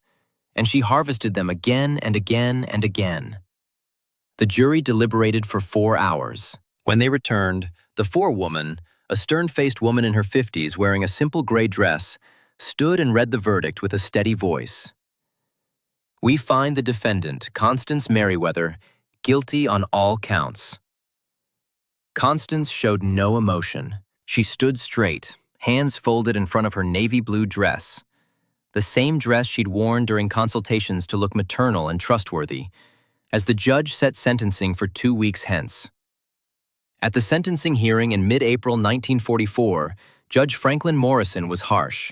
and she harvested them again and again and again. The jury deliberated for 4 hours. When they returned, the forewoman, a stern-faced woman in her 50s wearing a simple gray dress, stood and read the verdict with a steady voice. We find the defendant, Constance Merriweather, guilty on all counts. Constance showed no emotion. She stood straight, hands folded in front of her navy blue dress, the same dress she'd worn during consultations to look maternal and trustworthy, as the judge set sentencing for 2 weeks hence. At the sentencing hearing in mid-April 1944, Judge Franklin Morrison was harsh.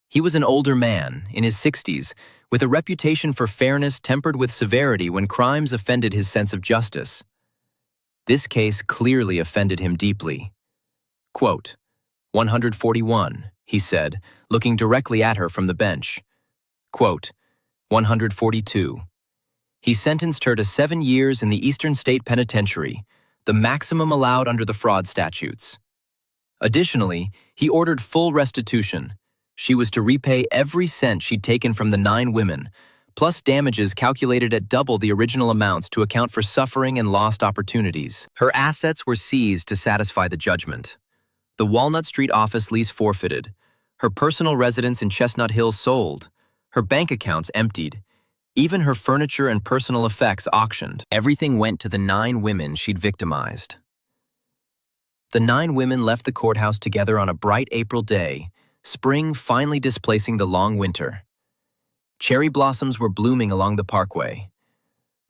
He was an older man, in his 60s, with a reputation for fairness tempered with severity when crimes offended his sense of justice. This case clearly offended him deeply. Quote, 141, he said, looking directly at her from the bench. Quote, 142. He sentenced her to 7 years in the Eastern State Penitentiary, the maximum allowed under the fraud statutes. Additionally, he ordered full restitution. She was to repay every cent she'd taken from the 9 women, plus damages calculated at double the original amounts to account for suffering and lost opportunities. Her assets were seized to satisfy the judgment. The Walnut Street office lease forfeited. Her personal residence in Chestnut Hill sold. Her bank accounts emptied. Even her furniture and personal effects auctioned. Everything went to the 9 women she'd victimized. The 9 women left the courthouse together on a bright April day, spring finally displacing the long winter. Cherry blossoms were blooming along the parkway.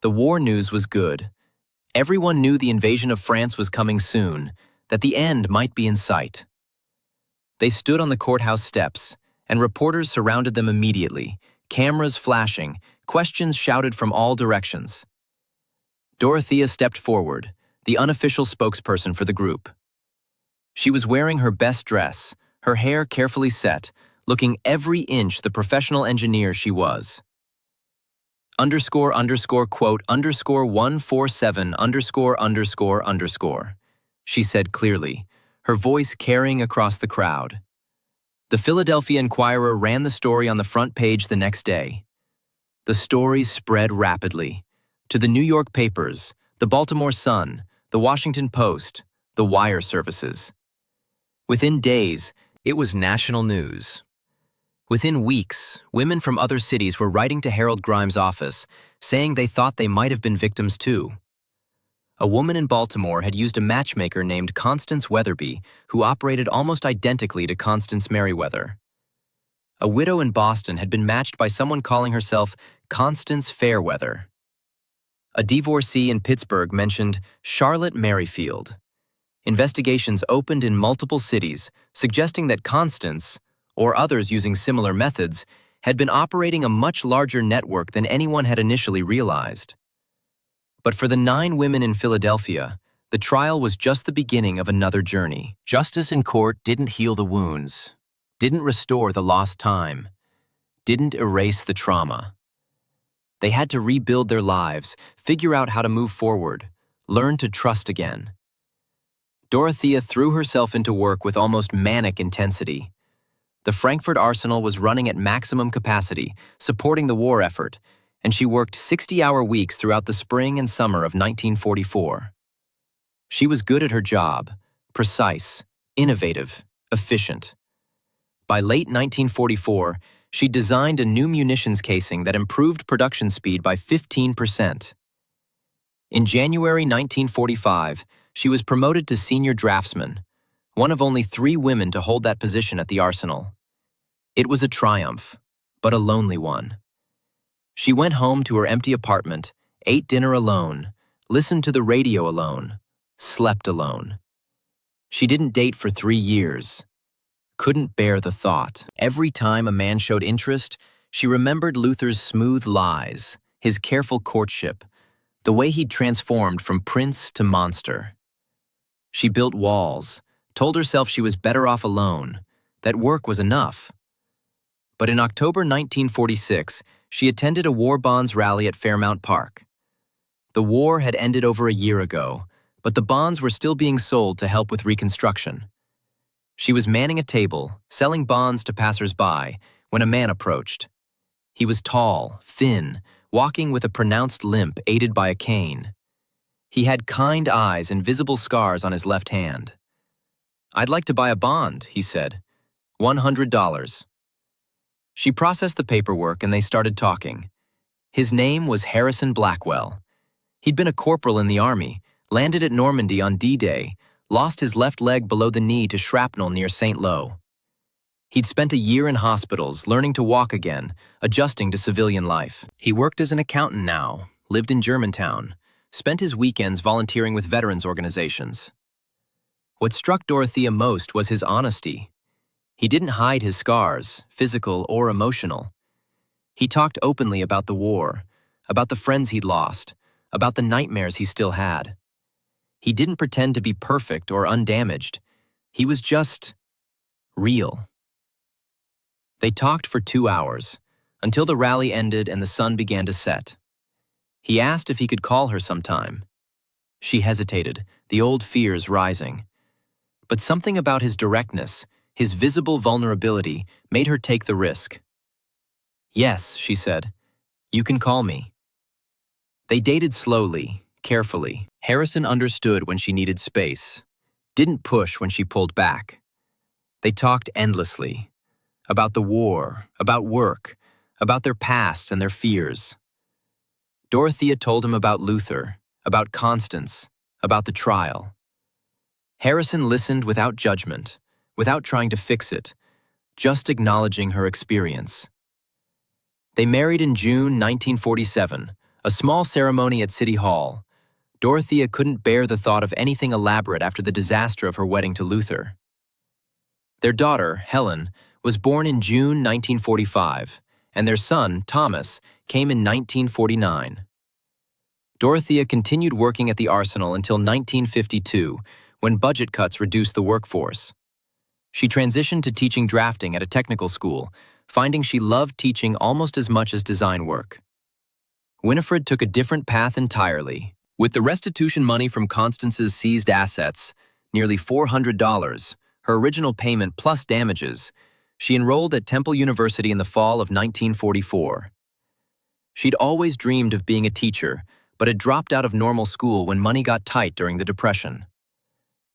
The war news was good. Everyone knew the invasion of France was coming soon, that the end might be in sight. They stood on the courthouse steps, and reporters surrounded them immediately, cameras flashing, questions shouted from all directions. Dorothea stepped forward, the unofficial spokesperson for the group. She was wearing her best dress, her hair carefully set, looking every inch the professional engineer she was. __quote _147 ____, she said clearly, her voice carrying across the crowd. The Philadelphia Inquirer ran the story on the front page the next day. The story spread rapidly to the New York papers, the Baltimore Sun, the Washington Post, the wire services. Within days, it was national news. Within weeks, women from other cities were writing to Harold Grimes' office, saying they thought they might have been victims too. A woman in Baltimore had used a matchmaker named Constance Weatherby, who operated almost identically to Constance Merriweather. A widow in Boston had been matched by someone calling herself Constance Fairweather. A divorcee in Pittsburgh mentioned Charlotte Merrifield. Investigations opened in multiple cities, suggesting that Constance, or others using similar methods, had been operating a much larger network than anyone had initially realized. But for the 9 women in Philadelphia, the trial was just the beginning of another journey. Justice in court didn't heal the wounds, didn't restore the lost time, didn't erase the trauma. They had to rebuild their lives, figure out how to move forward, learn to trust again. Dorothea threw herself into work with almost manic intensity. The Frankfurt Arsenal was running at maximum capacity, supporting the war effort, and she worked 60-hour weeks throughout the spring and summer of 1944. She was good at her job, precise, innovative, efficient. By late 1944, she designed a new munitions casing that improved production speed by 15%. In January 1945, she was promoted to senior draftsman, one of only 3 women to hold that position at the Arsenal. It was a triumph, but a lonely one. She went home to her empty apartment, ate dinner alone, listened to the radio alone, slept alone. She didn't date for 3 years. Couldn't bear the thought. Every time a man showed interest, she remembered Luther's smooth lies, his careful courtship, the way he'd transformed from prince to monster. She built walls, told herself she was better off alone, that work was enough. But in October 1946, she attended a war bonds rally at Fairmount Park. The war had ended over a year ago, but the bonds were still being sold to help with reconstruction. She was manning a table, selling bonds to passers-by, when a man approached. He was tall, thin, walking with a pronounced limp aided by a cane. He had kind eyes and visible scars on his left hand. "I'd like to buy a bond," he said. $100. She processed the paperwork and they started talking. His name was Harrison Blackwell. He'd been a corporal in the Army, landed at Normandy on D-Day, lost his left leg below the knee to shrapnel near St. Lo. He'd spent a year in hospitals, learning to walk again, adjusting to civilian life. He worked as an accountant now, lived in Germantown, spent his weekends volunteering with veterans organizations. What struck Dorothea most was his honesty. He didn't hide his scars, physical or emotional. He talked openly about the war, about the friends he'd lost, about the nightmares he still had. He didn't pretend to be perfect or undamaged. He was just real. They talked for 2 hours, until the rally ended and the sun began to set. He asked if he could call her sometime. She hesitated, the old fears rising. But something about his directness, his visible vulnerability, made her take the risk. "Yes," she said, "you can call me." They dated slowly, carefully. Harrison understood when she needed space, didn't push when she pulled back. They talked endlessly, about the war, about work, about their past and their fears. Dorothea told him about Luther, about Constance, about the trial. Harrison listened without judgment, without trying to fix it, just acknowledging her experience. They married in June 1947, a small ceremony at City Hall. Dorothea couldn't bear the thought of anything elaborate after the disaster of her wedding to Luther. Their daughter, Helen, was born in June 1945, and their son, Thomas, came in 1949. Dorothea continued working at the arsenal until 1952, when budget cuts reduced the workforce. She transitioned to teaching drafting at a technical school, finding she loved teaching almost as much as design work. Winifred took a different path entirely. With the restitution money from Constance's seized assets, nearly $400, her original payment plus damages, she enrolled at Temple University in the fall of 1944. She'd always dreamed of being a teacher, but had dropped out of normal school when money got tight during the Depression.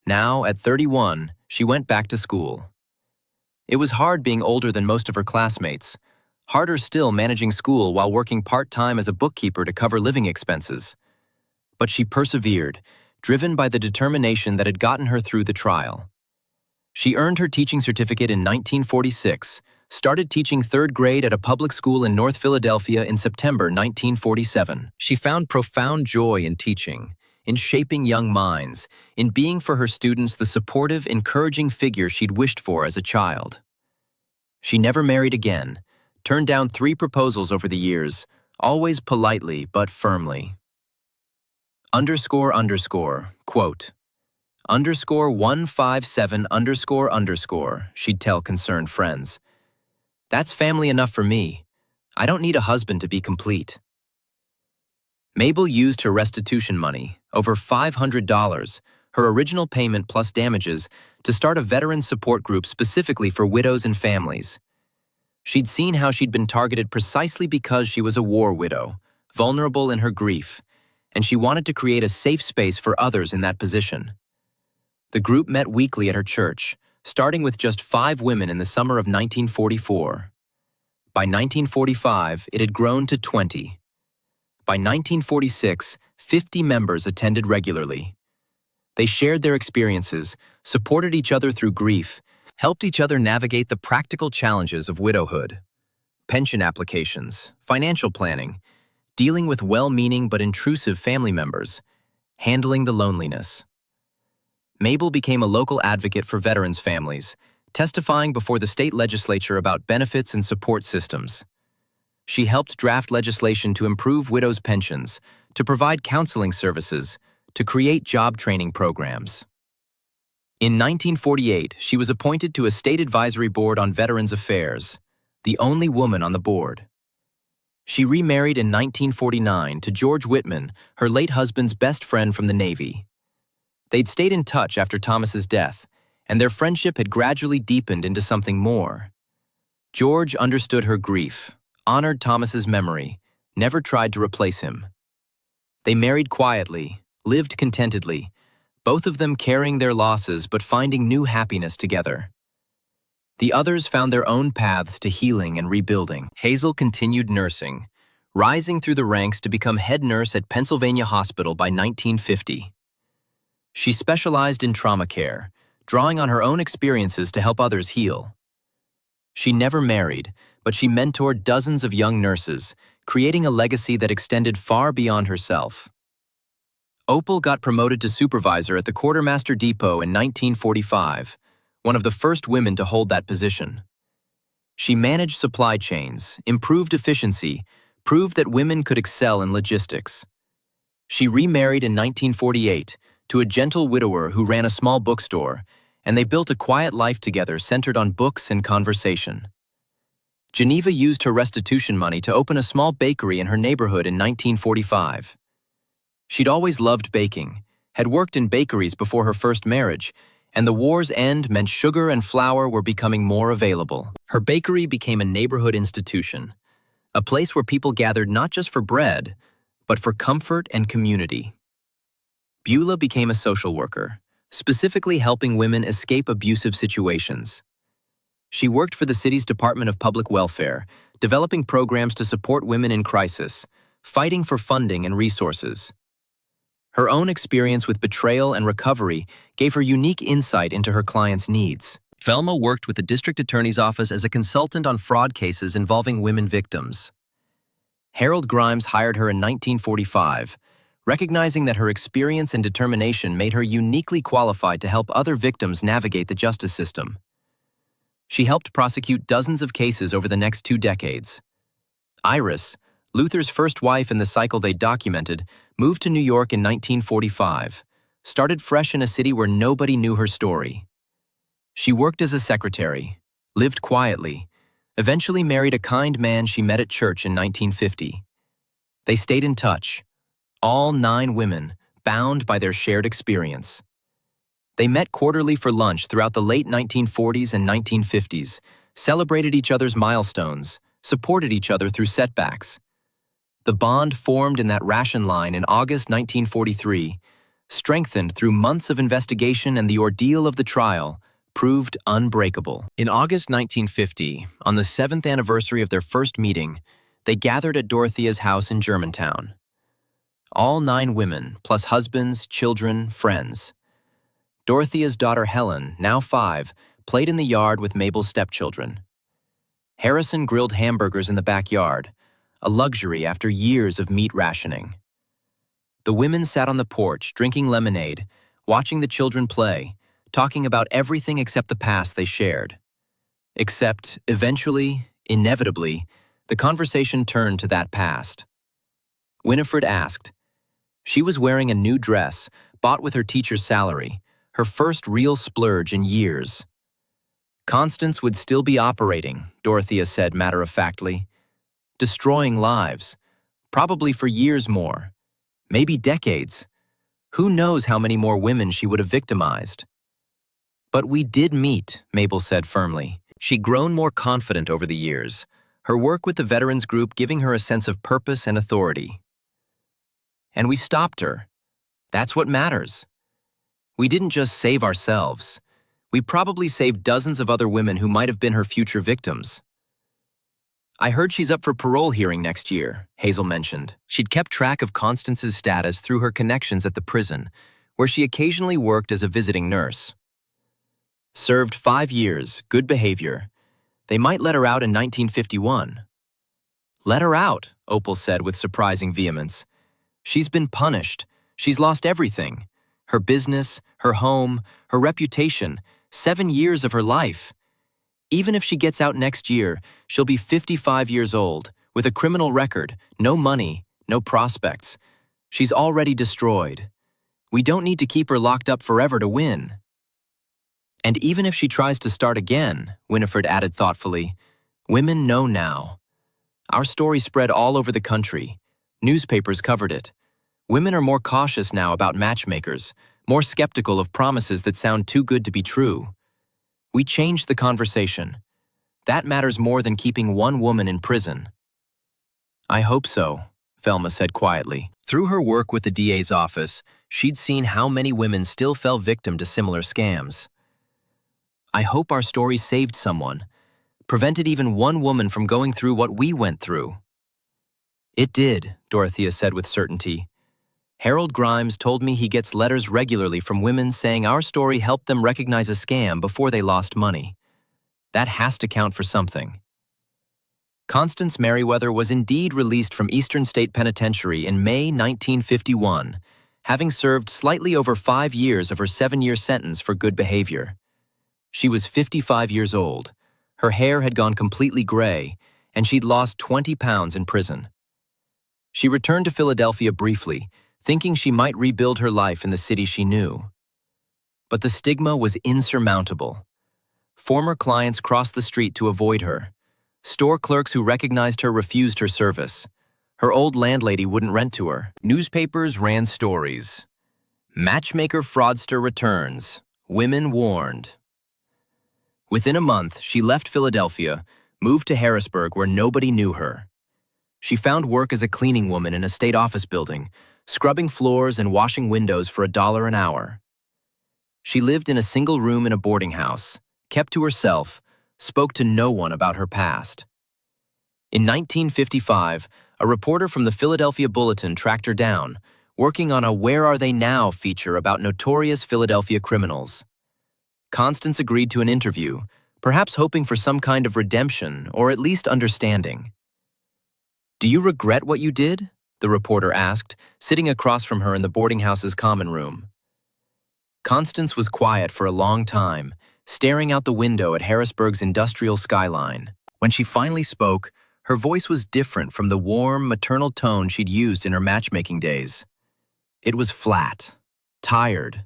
Now, at 31, she went back to school. It was hard being older than most of her classmates, harder still managing school while working part-time as a bookkeeper to cover living expenses. But she persevered, driven by the determination that had gotten her through the trial. She earned her teaching certificate in 1946, started teaching third grade at a public school in North Philadelphia in September 1947. She found profound joy in teaching, in shaping young minds, in being for her students the supportive, encouraging figure she'd wished for as a child. She never married again, turned down 3 proposals over the years, always politely but firmly. Quote, _157 _, she'd tell concerned friends. That's family enough for me. I don't need a husband to be complete. Mabel used her restitution money, over $500, her original payment plus damages, to start a veteran support group specifically for widows and families. She'd seen how she'd been targeted precisely because she was a war widow, vulnerable in her grief, and she wanted to create a safe space for others in that position. The group met weekly at her church, starting with just 5 women in the summer of 1944. By 1945, it had grown to 20. By 1946, 50 members attended regularly. They shared their experiences, supported each other through grief, helped each other navigate the practical challenges of widowhood, pension applications, financial planning, dealing with well-meaning but intrusive family members, handling the loneliness. Mabel became a local advocate for veterans' families, testifying before the state legislature about benefits and support systems. She helped draft legislation to improve widows' pensions, to provide counseling services, to create job training programs. In 1948, she was appointed to a state advisory board on Veterans Affairs, the only woman on the board. She remarried in 1949 to George Whitman, her late husband's best friend from the Navy. They'd stayed in touch after Thomas's death, and their friendship had gradually deepened into something more. George understood her grief, honored Thomas's memory, never tried to replace him. They married quietly, lived contentedly, both of them carrying their losses but finding new happiness together. The others found their own paths to healing and rebuilding. Hazel continued nursing, rising through the ranks to become head nurse at Pennsylvania Hospital by 1950. She specialized in trauma care, drawing on her own experiences to help others heal. She never married, but she mentored dozens of young nurses, creating a legacy that extended far beyond herself. Opal got promoted to supervisor at the Quartermaster Depot in 1945, one of the first women to hold that position. She managed supply chains, improved efficiency, proved that women could excel in logistics. She remarried in 1948 to a gentle widower who ran a small bookstore, and they built a quiet life together centered on books and conversation. Geneva used her restitution money to open a small bakery in her neighborhood in 1945. She'd always loved baking, had worked in bakeries before her first marriage, and the war's end meant sugar and flour were becoming more available. Her bakery became a neighborhood institution, a place where people gathered not just for bread, but for comfort and community. Beulah became a social worker, specifically helping women escape abusive situations. She worked for the city's Department of Public Welfare, developing programs to support women in crisis, fighting for funding and resources. Her own experience with betrayal and recovery gave her unique insight into her clients' needs. Velma worked with the district attorney's office as a consultant on fraud cases involving women victims. Harold Grimes hired her in 1945, recognizing that her experience and determination made her uniquely qualified to help other victims navigate the justice system. She helped prosecute dozens of cases over the next 2 decades. Iris, Luther's first wife in the cycle they documented, moved to New York in 1945, started fresh in a city where nobody knew her story. She worked as a secretary, lived quietly, eventually married a kind man she met at church in 1950. They stayed in touch, all 9 women, bound by their shared experience. They met quarterly for lunch throughout the late 1940s and 1950s, celebrated each other's milestones, supported each other through setbacks. The bond formed in that ration line in August 1943, strengthened through months of investigation and the ordeal of the trial, proved unbreakable. In August 1950, on the 7th anniversary of their first meeting, they gathered at Dorothea's house in Germantown. All 9 women, plus husbands, children, friends. Dorothea's daughter Helen, now 5, played in the yard with Mabel's stepchildren. Harrison grilled hamburgers in the backyard, a luxury after years of meat rationing. The women sat on the porch, drinking lemonade, watching the children play, talking about everything except the past they shared. Except, eventually, inevitably, the conversation turned to that past. Winifred asked. She was wearing a new dress, bought with her teacher's salary, her first real splurge in years. Constance would still be operating, Dorothea said matter-of-factly. Destroying lives, probably for years more, maybe decades. Who knows how many more women she would have victimized? But we did meet, Mabel said firmly. She'd grown more confident over the years, her work with the veterans group giving her a sense of purpose and authority. And we stopped her. That's what matters. We didn't just save ourselves. We probably saved dozens of other women who might have been her future victims. I heard she's up for parole hearing next year, Hazel mentioned. She'd kept track of Constance's status through her connections at the prison, where she occasionally worked as a visiting nurse. Served 5 years, good behavior. They might let her out in 1951. Let her out, Opal said with surprising vehemence. She's been punished. She's lost everything. Her business, her home, her reputation, 7 years of her life. Even if she gets out next year, she'll be 55 years old, with a criminal record, no money, no prospects. She's already destroyed. We don't need to keep her locked up forever to win. And even if she tries to start again, Winifred added thoughtfully, women know now. Our story spread all over the country. Newspapers covered it. Women are more cautious now about matchmakers, more skeptical of promises that sound too good to be true. We changed the conversation. That matters more than keeping one woman in prison. I hope so, Velma said quietly. Through her work with the DA's office, she'd seen how many women still fell victim to similar scams. I hope our story saved someone, prevented even one woman from going through what we went through. It did, Dorothea said with certainty. Harold Grimes told me he gets letters regularly from women saying our story helped them recognize a scam before they lost money. That has to count for something. Constance Merriweather was indeed released from Eastern State Penitentiary in May 1951, having served slightly over 5 years of her 7-year sentence for good behavior. She was 55 years old. Her hair had gone completely gray, and she'd lost 20 pounds in prison. She returned to Philadelphia briefly, thinking she might rebuild her life in the city she knew. But the stigma was insurmountable. Former clients crossed the street to avoid her. Store clerks who recognized her refused her service. Her old landlady wouldn't rent to her. Newspapers ran stories. Matchmaker fraudster returns. Women warned. Within a month, she left Philadelphia, moved to Harrisburg where nobody knew her. She found work as a cleaning woman in a state office building, scrubbing floors and washing windows for $1 an hour. She lived in a single room in a boarding house, kept to herself, spoke to no one about her past. In 1955, a reporter from the Philadelphia Bulletin tracked her down, working on a Where Are They Now feature about notorious Philadelphia criminals. Constance agreed to an interview, perhaps hoping for some kind of redemption or at least understanding. "Do you regret what you did?" the reporter asked, sitting across from her in the boarding house's common room. Constance was quiet for a long time, staring out the window at Harrisburg's industrial skyline. When she finally spoke, her voice was different from the warm, maternal tone she'd used in her matchmaking days. It was flat, tired,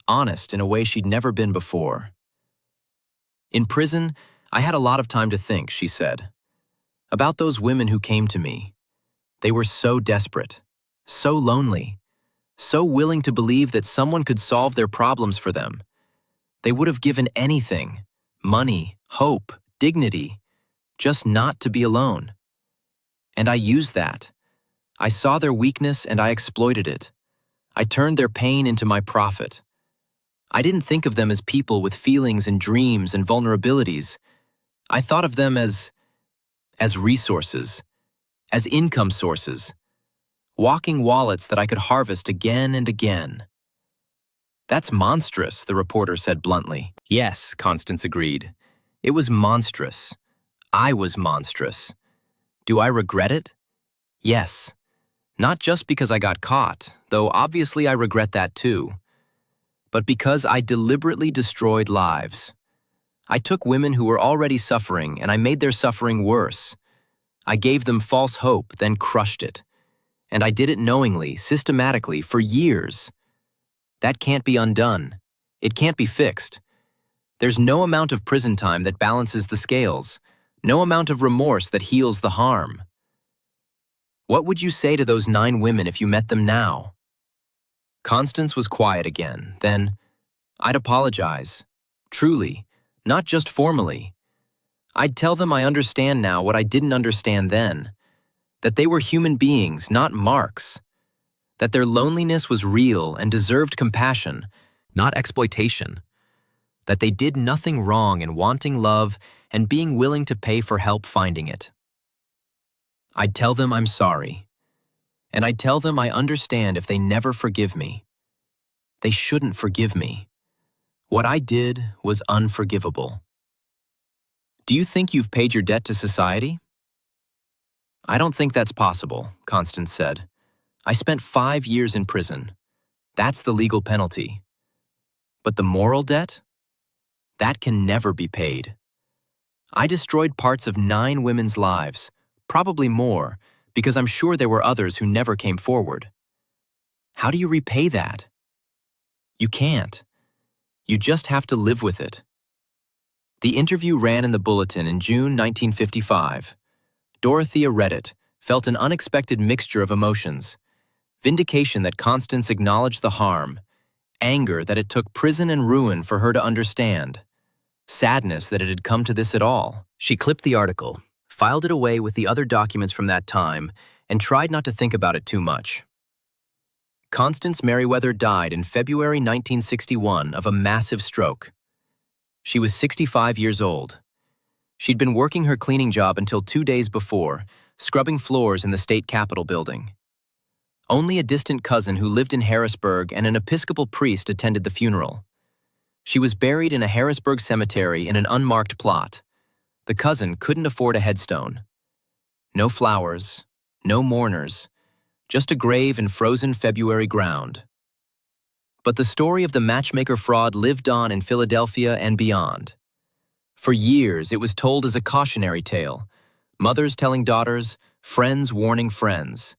honest in a way she'd never been before. "In prison, I had a lot of time to think," she said. "About those women who came to me. They were so desperate, so lonely, so willing to believe that someone could solve their problems for them. They would have given anything, money, hope, dignity, just not to be alone. And I used that. I saw their weakness and I exploited it. I turned their pain into my profit. I didn't think of them as people with feelings and dreams and vulnerabilities. I thought of them as resources, as income sources, walking wallets that I could harvest again and again." "That's monstrous," the reporter said bluntly. "Yes," Constance agreed. "It was monstrous. I was monstrous. Do I regret it? Yes. Not just because I got caught, though obviously I regret that too, but because I deliberately destroyed lives. I took women who were already suffering and I made their suffering worse. I gave them false hope, then crushed it. And I did it knowingly, systematically, for years. That can't be undone. It can't be fixed. There's no amount of prison time that balances the scales, no amount of remorse that heals the harm." "What would you say to those 9 women if you met them now?" Constance was quiet again. Then, "I'd apologize. Truly, not just formally. I'd tell them I understand now what I didn't understand then. That they were human beings, not marks. That their loneliness was real and deserved compassion, not exploitation. That they did nothing wrong in wanting love and being willing to pay for help finding it. I'd tell them I'm sorry. And I'd tell them I understand if they never forgive me. They shouldn't forgive me. What I did was unforgivable." "Do you think you've paid your debt to society?" "I don't think that's possible," Constance said. "I spent 5 years in prison. That's the legal penalty. But the moral debt? That can never be paid. I destroyed parts of 9 women's lives, probably more, because I'm sure there were others who never came forward. How do you repay that? You can't. You just have to live with it." The interview ran in the Bulletin in June 1955. Dorothea read it, felt an unexpected mixture of emotions. Vindication that Constance acknowledged the harm, anger that it took prison and ruin for her to understand, sadness that it had come to this at all. She clipped the article, filed it away with the other documents from that time, and tried not to think about it too much. Constance Merriweather died in February 1961 of a massive stroke. She was 65 years old. She'd been working her cleaning job until 2 days before, scrubbing floors in the state capitol building. Only a distant cousin who lived in Harrisburg and an Episcopal priest attended the funeral. She was buried in a Harrisburg cemetery in an unmarked plot. The cousin couldn't afford a headstone. No flowers, no mourners, just a grave in frozen February ground. But the story of the matchmaker fraud lived on in Philadelphia and beyond. For years, it was told as a cautionary tale, mothers telling daughters, friends warning friends.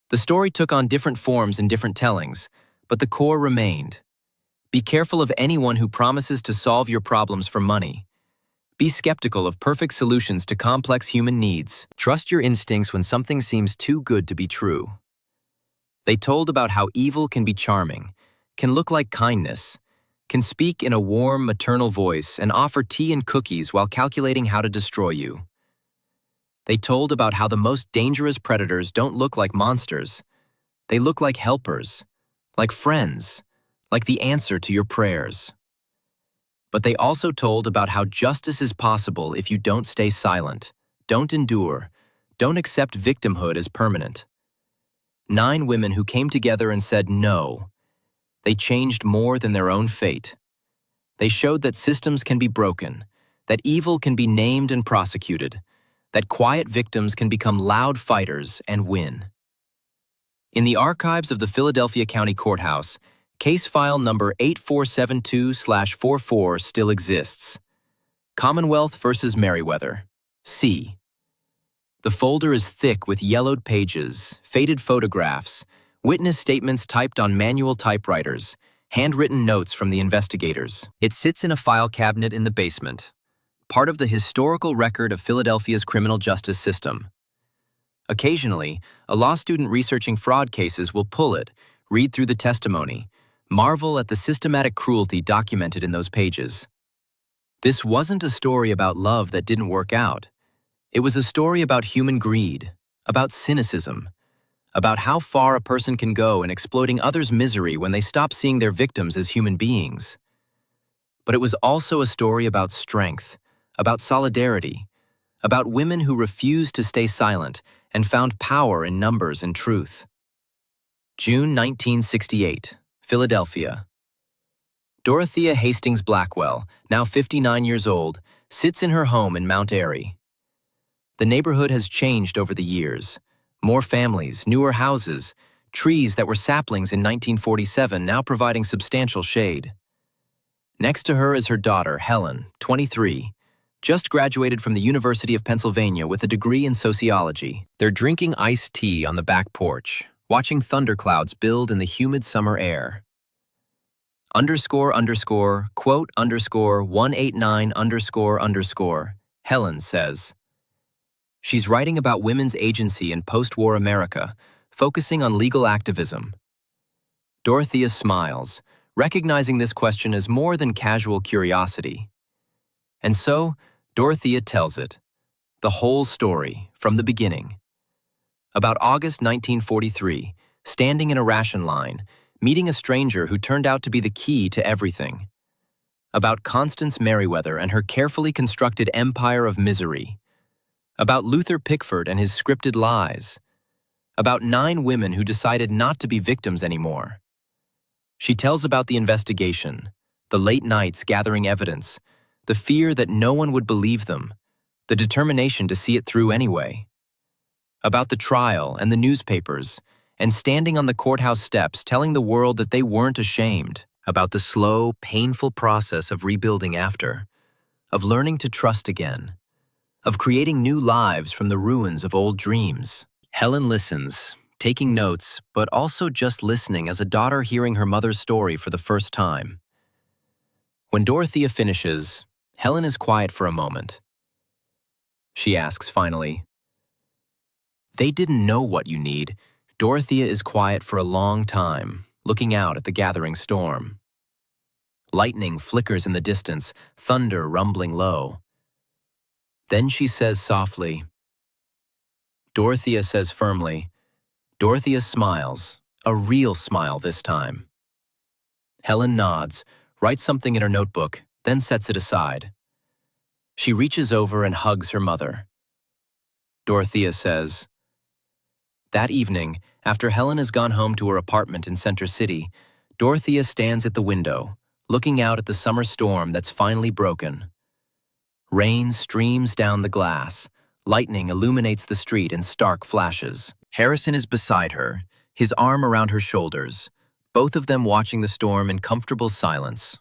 The story took on different forms in different tellings, but the core remained. Be careful of anyone who promises to solve your problems for money. Be skeptical of perfect solutions to complex human needs. Trust your instincts when something seems too good to be true. They told about how evil can be charming, can look like kindness, can speak in a warm, maternal voice and offer tea and cookies while calculating how to destroy you. They told about how the most dangerous predators don't look like monsters. They look like helpers, like friends, like the answer to your prayers. But they also told about how justice is possible if you don't stay silent, don't endure, don't accept victimhood as permanent. 9 women who came together and said no. They changed more than their own fate. They showed that systems can be broken, that evil can be named and prosecuted, that quiet victims can become loud fighters and win. In the archives of the Philadelphia County Courthouse, case file number 8472/44 still exists. Commonwealth versus Merriweather, C. The folder is thick with yellowed pages, faded photographs, witness statements typed on manual typewriters, handwritten notes from the investigators. It sits in a file cabinet in the basement, part of the historical record of Philadelphia's criminal justice system. Occasionally, a law student researching fraud cases will pull it, read through the testimony, marvel at the systematic cruelty documented in those pages. This wasn't a story about love that didn't work out. It was a story about human greed, about cynicism, about how far a person can go in exploiting others' misery when they stop seeing their victims as human beings. But it was also a story about strength, about solidarity, about women who refused to stay silent and found power in numbers and truth. June 1968, Philadelphia. Dorothea Hastings Blackwell, now 59 years old, sits in her home in Mount Airy. The neighborhood has changed over the years. More families, newer houses, trees that were saplings in 1947 now providing substantial shade. Next to her is her daughter, Helen, 23, just graduated from the University of Pennsylvania with a degree in sociology. They're drinking iced tea on the back porch, watching thunderclouds build in the humid summer air. __quote _189 Helen says. She's writing about women's agency in post-war America, focusing on legal activism. Dorothea smiles, recognizing this question as more than casual curiosity. And so, Dorothea tells it, the whole story, from the beginning. About August 1943, standing in a ration line, meeting a stranger who turned out to be the key to everything. About Constance Merriweather and her carefully constructed empire of misery. About Luther Pickford and his scripted lies. About 9 women who decided not to be victims anymore. She tells about the investigation, the late nights gathering evidence, the fear that no one would believe them, the determination to see it through anyway. About the trial and the newspapers, and standing on the courthouse steps telling the world that they weren't ashamed. About the slow, painful process of rebuilding after, of learning to trust again, of creating new lives from the ruins of old dreams. Helen listens, taking notes, but also just listening as a daughter hearing her mother's story for the first time. When Dorothea finishes, Helen is quiet for a moment. She asks finally, "They didn't know what you need." Dorothea is quiet for a long time, looking out at the gathering storm. Lightning flickers in the distance, thunder rumbling low. Then she says softly. Dorothea says firmly. Dorothea smiles, a real smile this time. Helen nods, writes something in her notebook, then sets it aside. She reaches over and hugs her mother. Dorothea says, that evening, after Helen has gone home to her apartment in Center City, Dorothea stands at the window, looking out at the summer storm that's finally broken. Rain streams down the glass. Lightning illuminates the street in stark flashes. Harrison is beside her, his arm around her shoulders, both of them watching the storm in comfortable silence.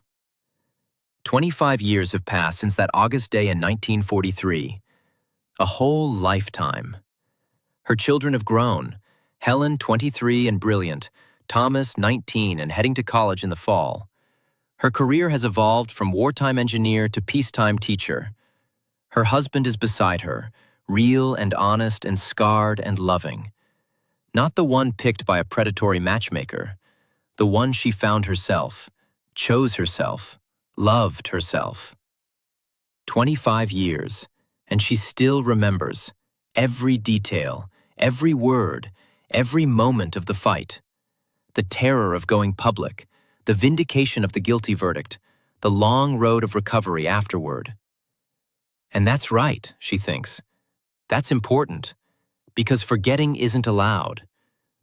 25 years have passed since that August day in 1943. A whole lifetime. Her children have grown. Helen, 23 and brilliant, Thomas, 19 and heading to college in the fall. Her career has evolved from wartime engineer to peacetime teacher. Her husband is beside her, real and honest and scarred and loving. Not the one picked by a predatory matchmaker, the one she found herself, chose herself, loved herself. 25 years, and she still remembers every detail, every word, every moment of the fight. The terror of going public, the vindication of the guilty verdict, the long road of recovery afterward. And that's right, she thinks. That's important, because forgetting isn't allowed.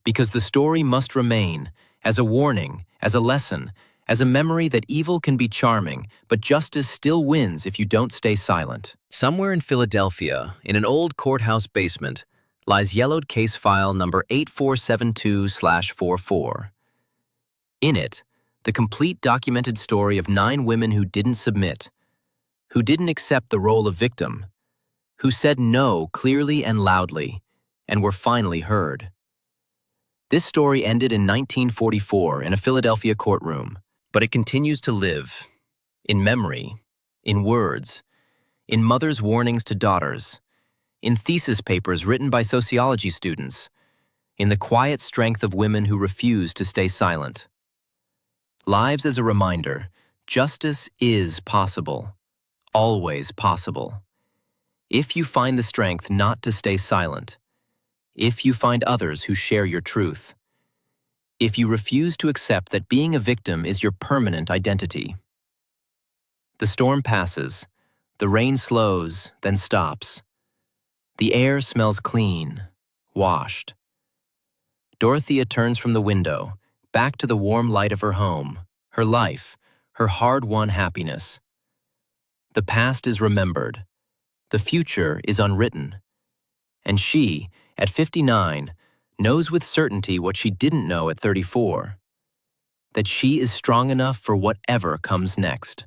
Because the story must remain as a warning, as a lesson, as a memory that evil can be charming, but justice still wins if you don't stay silent. Somewhere in Philadelphia, in an old courthouse basement, lies yellowed case file number 8472/44. In it, the complete documented story of 9 women who didn't submit, who didn't accept the role of victim, who said no clearly and loudly, and were finally heard. This story ended in 1944 in a Philadelphia courtroom, but it continues to live in memory, in words, in mothers' warnings to daughters, in thesis papers written by sociology students, in the quiet strength of women who refuse to stay silent. Lives as a reminder, justice is possible, always possible. If you find the strength not to stay silent, if you find others who share your truth, if you refuse to accept that being a victim is your permanent identity. The storm passes, the rain slows, then stops. The air smells clean, washed. Dorothea turns from the window, back to the warm light of her home, her life, her hard-won happiness. The past is remembered. The future is unwritten. And she, at 59, knows with certainty what she didn't know at 34, that she is strong enough for whatever comes next.